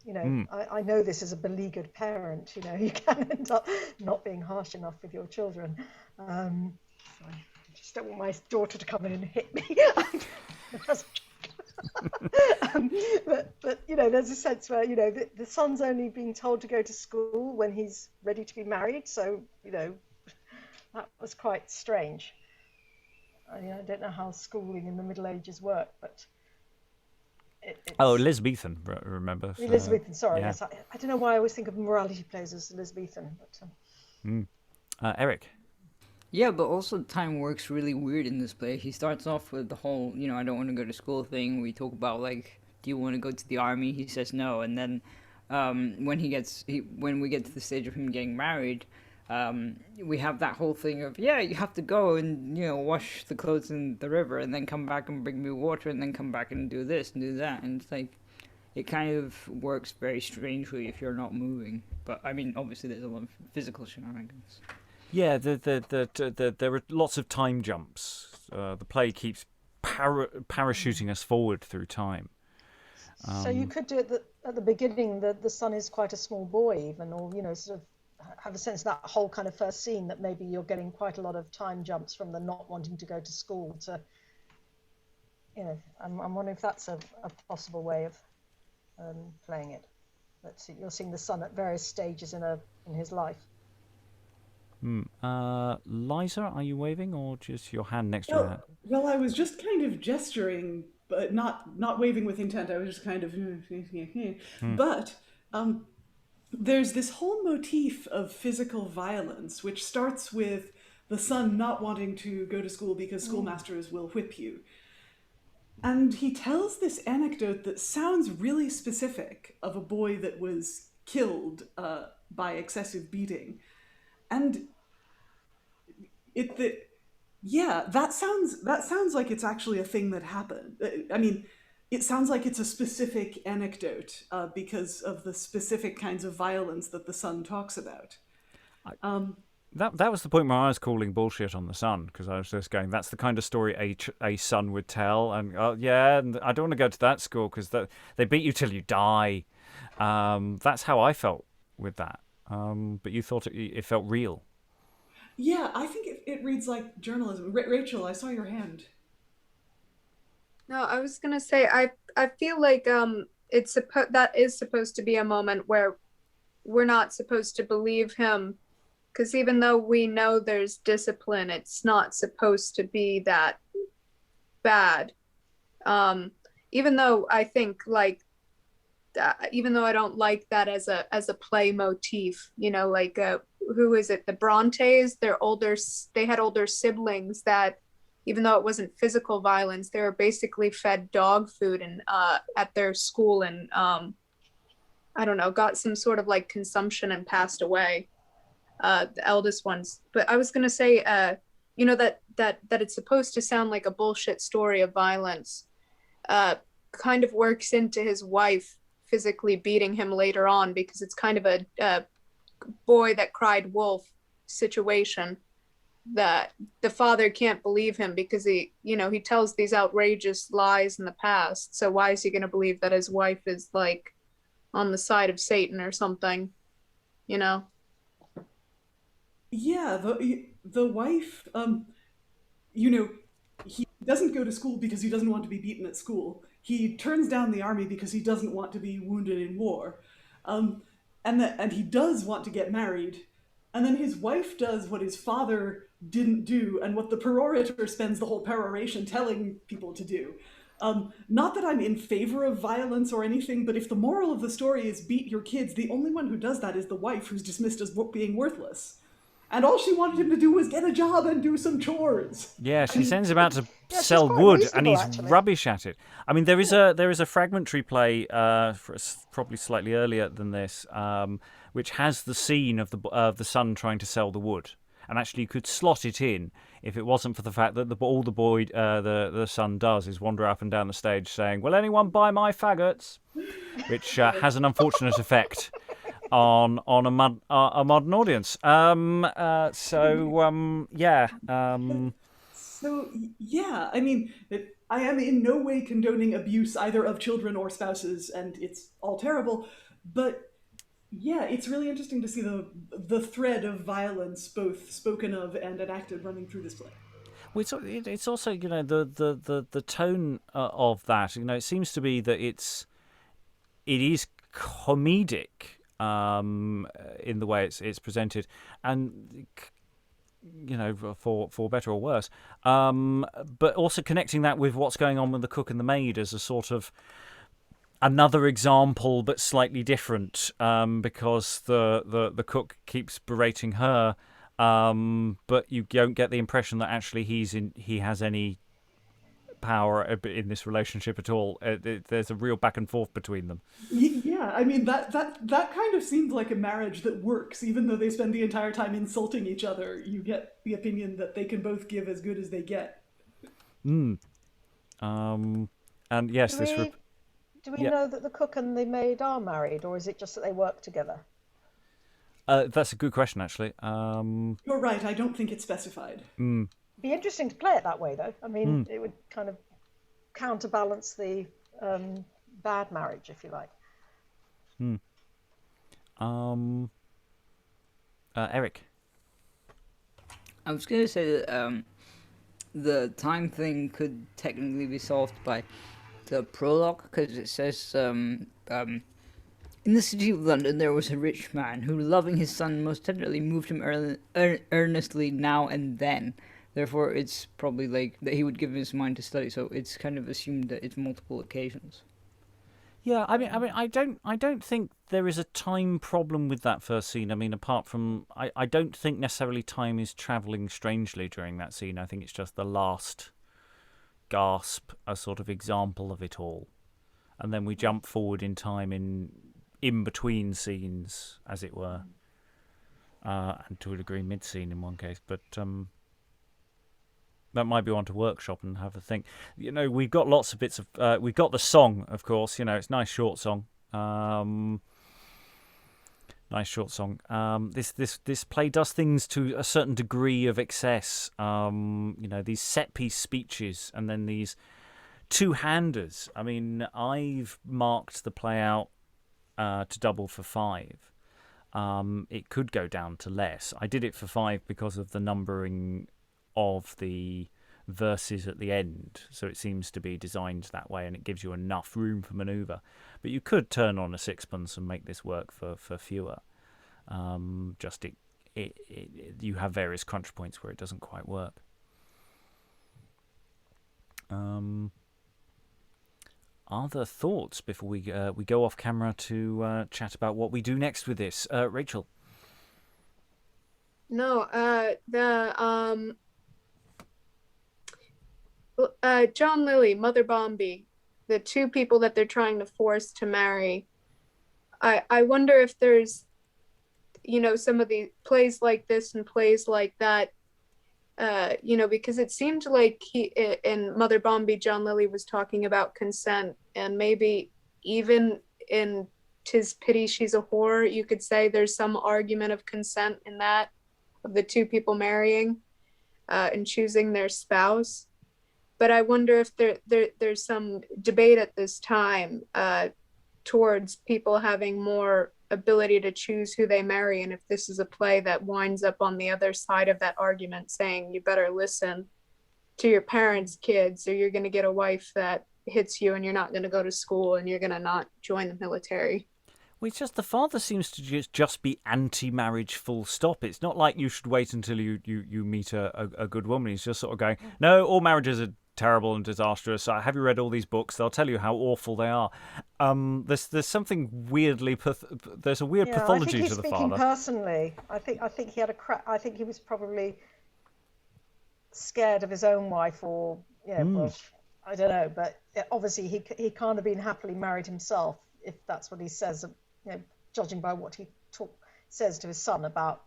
I know this as a beleaguered parent. You can end up not being harsh enough with your children. I just don't want my daughter to come in and hit me. But there's a sense where the son's only being told to go to school when he's ready to be married. So that was quite strange. I don't know how schooling in the Middle Ages worked, but Elizabethan, remember? Elizabethan, sorry. Yeah. Yes, I don't know why I always think of morality plays as Elizabethan, but Eric. Yeah, but also time works really weird in this play. He starts off with the whole, I don't want to go to school thing. We talk about, do you want to go to the army? He says no. And then when we get to the stage of him getting married, we have that whole thing of, you have to go and, wash the clothes in the river and then come back and bring me water and then come back and do this and do that. And it's it kind of works very strangely if you're not moving. But, I mean, obviously there's a lot of physical shenanigans. Yeah, there are lots of time jumps. The play keeps parachuting us forward through time. So you could do it at the beginning. The son is quite a small boy, even, or sort of have a sense of that whole kind of first scene that maybe you're getting quite a lot of time jumps from the not wanting to go to school to. I'm wondering if that's a possible way of playing it. That you're seeing the son at various stages in his life. Liza, are you waving or just your hand next to your head? Well, I was just kind of gesturing, but not waving with intent. I was just kind of... But there's this whole motif of physical violence, which starts with the son not wanting to go to school because schoolmasters will whip you. And he tells this anecdote that sounds really specific of a boy that was killed by excessive beating. And that sounds like it's actually a thing that happened. I mean, it sounds like it's a specific anecdote because of the specific kinds of violence that the son talks about. That was the point where I was calling bullshit on the son, because I was just going, that's the kind of story a son would tell, and and I don't want to go to that school because they beat you till you die. That's how I felt with that. But you thought it felt real. Yeah, I think it reads like journalism. Rachael, I saw your hand. No, I was gonna say I feel like that is supposed to be a moment where we're not supposed to believe him, because even though we know there's discipline, it's not supposed to be that bad. Even though I think even though I don't like that as a play motif, who is it? The Brontes, they had older siblings that, even though it wasn't physical violence, they were basically fed dog food and at their school, and I don't know, got some sort of consumption and passed away. The eldest ones. But I was gonna say, that it's supposed to sound like a bullshit story of violence, kind of works into his wife physically beating him later on, because it's kind of a boy that cried wolf situation, that the father can't believe him because he tells these outrageous lies in the past. So why is he going to believe that his wife is on the side of Satan or something, Yeah, the wife, doesn't go to school because he doesn't want to be beaten at school. He turns down the army because he doesn't want to be wounded in war. And he does want to get married. And then his wife does what his father didn't do and what the Perorator spends the whole peroration telling people to do. Not that I'm in favor of violence or anything, but if the moral of the story is beat your kids, the only one who does that is the wife, who's dismissed as being worthless. And all she wanted him to do was get a job and do some chores. Yeah, she sends him out to she's sell quite wood, and reasonable, he's actually. rubbish at it. I mean, there is a fragmentary play, probably slightly earlier than this, which has the scene of the son trying to sell the wood, and actually you could slot it in if it wasn't for the fact that all the son does is wander up and down the stage saying, "Will anyone buy my faggots?" which has an unfortunate effect on a modern audience. So, yeah, I mean, I am in no way condoning abuse either of children or spouses, and it's all terrible, but yeah, it's really interesting to see the thread of violence, both spoken of and enacted, running through this play. Well, it's also, the tone of that. It seems to be that it is comedic in the way it's presented, and for better or worse, but also connecting that with what's going on with the cook and the maid as a sort of another example, but slightly different, because the cook keeps berating her, but you don't get the impression that actually he has any power in this relationship at all. There's a real back and forth between them. Yeah, I mean, that kind of seems like a marriage that works, even though they spend the entire time insulting each other. You get the opinion that they can both give as good as they get. And yes, Do we know that the cook and the maid are married, or is it just that they work together? That's a good question, actually. You're right, I don't think it's specified. Be interesting to play it that way, though. I mean, it would kind of counterbalance the bad marriage, if you like. Eric? I was going to say that the time thing could technically be solved by the prologue, because it says, in the city of London there was a rich man who, loving his son most tenderly, moved him earnestly now and then. Therefore, it's probably like that he would give his mind to study, so it's kind of assumed that it's multiple occasions. Yeah, I mean, I don't think there is a time problem with that first scene. I mean, apart from, I don't think necessarily time is travelling strangely during that scene. I think it's just the last gasp, a sort of example of it all, and then we jump forward in time in between scenes, as it were, and to a degree mid-scene in one case, but that might be one to workshop and have a think. We've got lots of bits of we've got the song, of course. It's a nice short song. This play does things to a certain degree of excess. These set piece speeches, and then these two-handers. I mean, I've marked the play out to double for 5. It could go down to less. I did it for 5 because of the numbering of the verses at the end, so it seems to be designed that way, and it gives you enough room for manoeuvre. But you could turn on a sixpence and make this work for fewer. You have various crunch points where it doesn't quite work. Other thoughts before we go off camera to chat about what we do next with this? Rachael? No, John Lily, Mother Bombi, the two people that they're trying to force to marry. I wonder if there's, some of the plays like this and plays like that, because it seemed like in Mother Bombi, John Lily was talking about consent, and maybe even in 'Tis Pity She's a Whore, you could say there's some argument of consent in that, of the two people marrying and choosing their spouse. But I wonder if there's some debate at this time towards people having more ability to choose who they marry, and if this is a play that winds up on the other side of that argument, saying you better listen to your parents' kids, or you're going to get a wife that hits you and you're not going to go to school and you're going to not join the military. Well, it's just the father seems to just be anti-marriage full stop. It's not like you should wait until you meet a good woman. He's just sort of going, no, all marriages are terrible and disastrous. Have you read all these books? They'll tell you how awful they are. There's something weirdly there's a weird pathology to the father. Speaking personally, I think he had I think he was probably scared of his own wife, or well, I don't know, but obviously he can't have been happily married himself, if that's what he says. Judging by what he says to his son about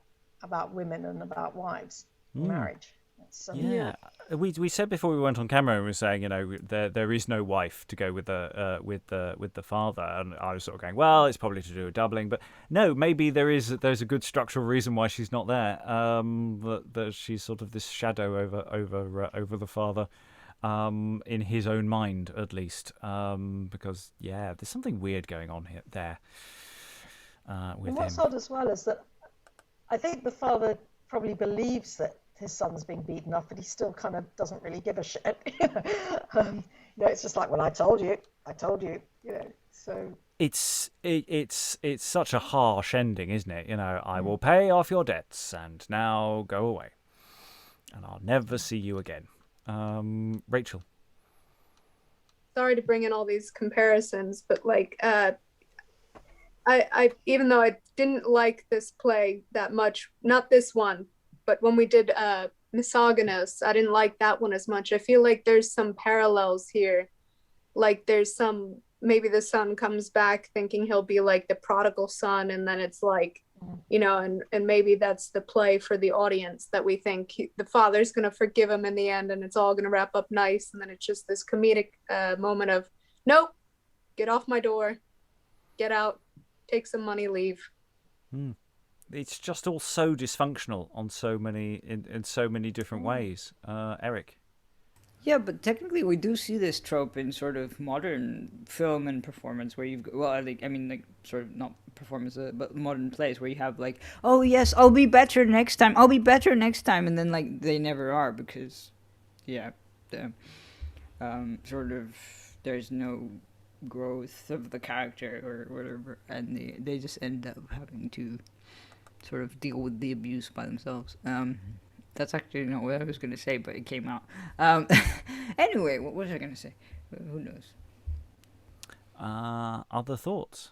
women and about wives, marriage. We said before we went on camera, we were saying, there is no wife to go with the father, and I was sort of going, well, it's probably to do with doubling, but no, maybe there's a good structural reason why she's not there. That she's sort of this shadow over the father, in his own mind at least, because there's something weird going on there. With what's him. odd as well is that I think the father probably believes that his son's being beaten up, but he still kind of doesn't really give a shit. It's just like, well, I told you. So it's such a harsh ending, isn't it? I will pay off your debts and now go away, and I'll never see you again. Rachael. Sorry to bring in all these comparisons, but I even though I didn't like this play that much, not this one, but when we did Misogynist, I didn't like that one as much. I feel like there's some parallels here. Like there's maybe the son comes back thinking he'll be like the prodigal son, and then it's like, and maybe that's the play for the audience, that we think the father's going to forgive him in the end and it's all going to wrap up nice, and then it's just this comedic moment of, nope, get off my door, get out, take some money, leave. It's just all so dysfunctional on so many in so many different ways. Eric. Yeah, but technically we do see this trope in sort of modern film and performance, where sort of not performance, but modern plays, where you have like, oh yes, I'll be better next time, and then like they never are, because sort of there's no growth of the character or whatever, and they just end up having to sort of deal with the abuse by themselves. That's actually not what I was going to say, but it came out. Anyway, what was I going to say? Who knows? Other thoughts?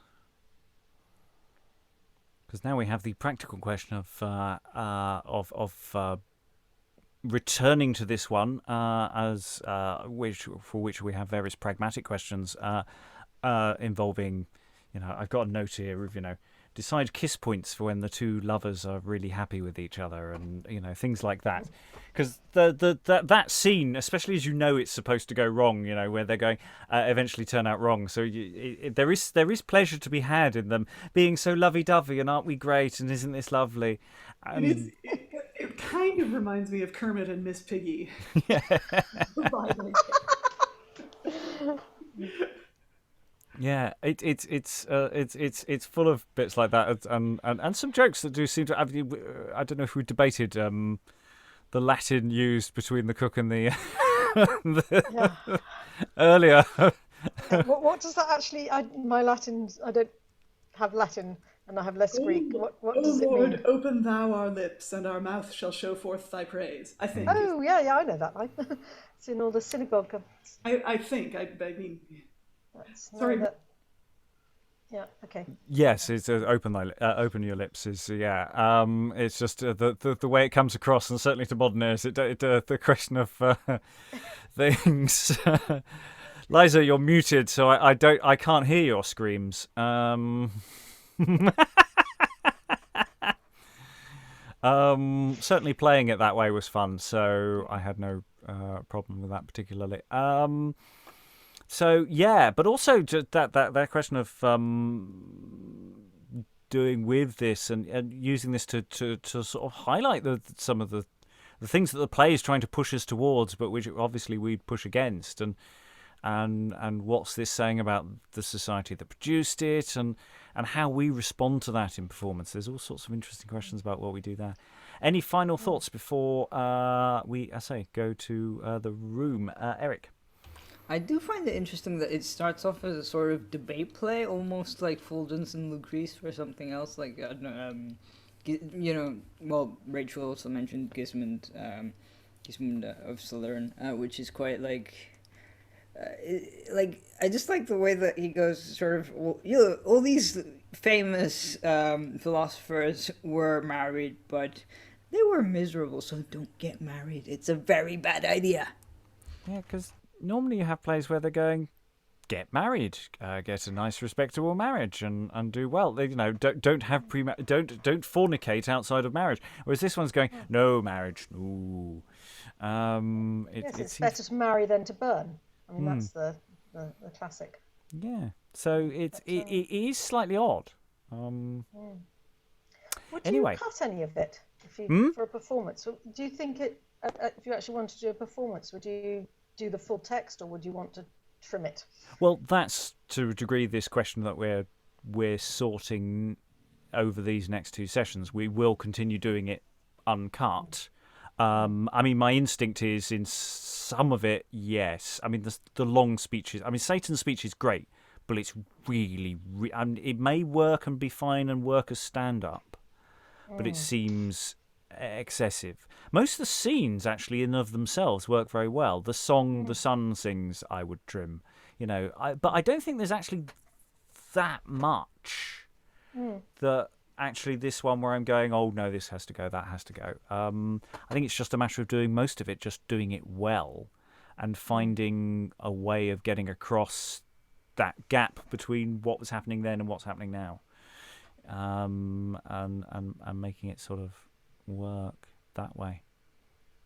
Because now we have the practical question of returning to this one, for which we have various pragmatic questions involving, I've got a note here of, decide kiss points for when the two lovers are really happy with each other, and things like that. Because that scene, especially as it's supposed to go wrong, where they're going eventually turn out wrong. So there is pleasure to be had in them being so lovey-dovey, and aren't we great, and isn't this lovely? It kind of reminds me of Kermit and Miss Piggy. Yeah. Yeah, it's full of bits like that, and some jokes that do seem to have. I don't know if we debated the Latin used between the cook and the, earlier. What does that actually? My Latin, I don't have Latin, and I have less Greek. What does it Lord, mean? open thou our lips, and our mouth shall show forth thy praise. I think. Oh yeah, I know that line. It's in all the synagogue. I think. I mean. Sorry. Yeah. Okay. Yes, it's open your lips. It's it's just the way it comes across, and certainly to modern ears, the question of things. Liza, you're muted, so I can't hear your screams. Certainly playing it that way was fun, so I had no problem with that particularly. So yeah, but also that question of doing with this and using this to sort of highlight some of the things that the play is trying to push us towards, but which obviously we push against, and what's this saying about the society that produced it, and how we respond to that in performance. There's all sorts of interesting questions about what we do there. Any final thoughts before we, go to the room? Eric? I do find it interesting that it starts off as a sort of debate play, almost like Fulgence and Lucrece or something else. Like, Rachael also mentioned Gismund of Salern, which is quite like... I just like the way that he goes sort of, all these famous philosophers were married, but they were miserable, so don't get married. It's a very bad idea. Yeah, because normally you have plays where they're going, get married, get a nice, respectable marriage, and do well. They, don't have don't fornicate outside of marriage. Whereas this one's going, no marriage, no. It's better to marry than to burn. I mean, that's the classic. Yeah. So it is slightly odd. Would anyway. you cut any of it for a performance? Do you think if you actually wanted to do a performance, would you do the full text, or would you want to trim it? Well, that's to a degree this question that we're sorting over these next two sessions. We will continue doing it uncut. My instinct is in some of it, yes. I mean, the long speeches. I mean, Satan's speech is great, but it's really, it may work and be fine and work as stand-up, but it seems excessive. Most of the scenes, actually, in of themselves, work very well. The song the son sings, I would trim. But I don't think there's actually that much that... Actually, this one where I'm going, oh no, this has to go, that has to go. I think it's just a matter of doing most of it, just doing it well, and finding a way of getting across that gap between what was happening then and what's happening now, and making it sort of work that way.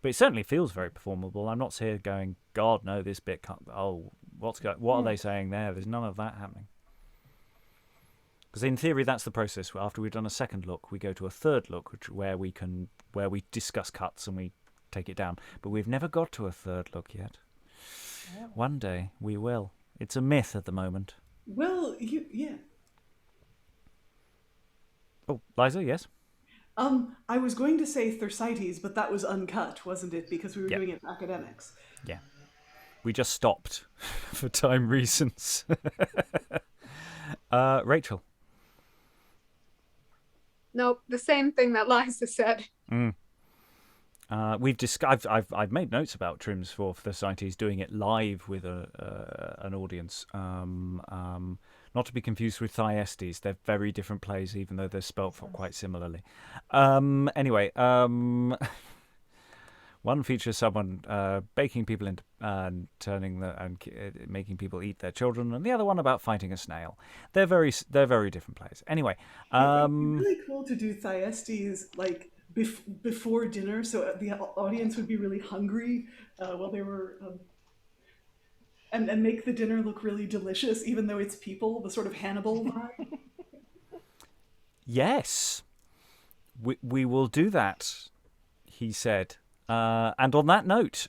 But it certainly feels very performable. I'm not here going, God, no, this bit can't. Oh, what are they saying there? There's none of that happening. Because in theory, that's the process. After we've done a second look, we go to a third look, where we discuss cuts and we take it down. But we've never got to a third look yet. Yeah. One day we will. It's a myth at the moment. Well, yeah. Oh, Liza, yes. I was going to say Thersites, but that was uncut, wasn't it? Because we were doing it for academics. Yeah. We just stopped for time reasons. Rachael. Nope, the same thing that Liza said. We've discussed. I've made notes about trims for Thersites, doing it live with an audience. Not to be confused with Thyestes. They're very different plays, even though they're spelt quite similarly. Anyway, one features someone baking people into and making people eat their children, and the other one about fighting a snail. They're very different plays. Anyway, It'd be really cool to do Thyestes like before dinner, so the audience would be really hungry while they were, and make the dinner look really delicious, even though it's people. The sort of Hannibal vibe. Yes, we will do that. He said. And on that note,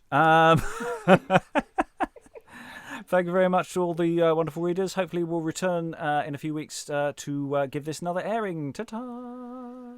thank you very much to all the wonderful readers. Hopefully we'll return in a few weeks to give this another airing. Ta-ta!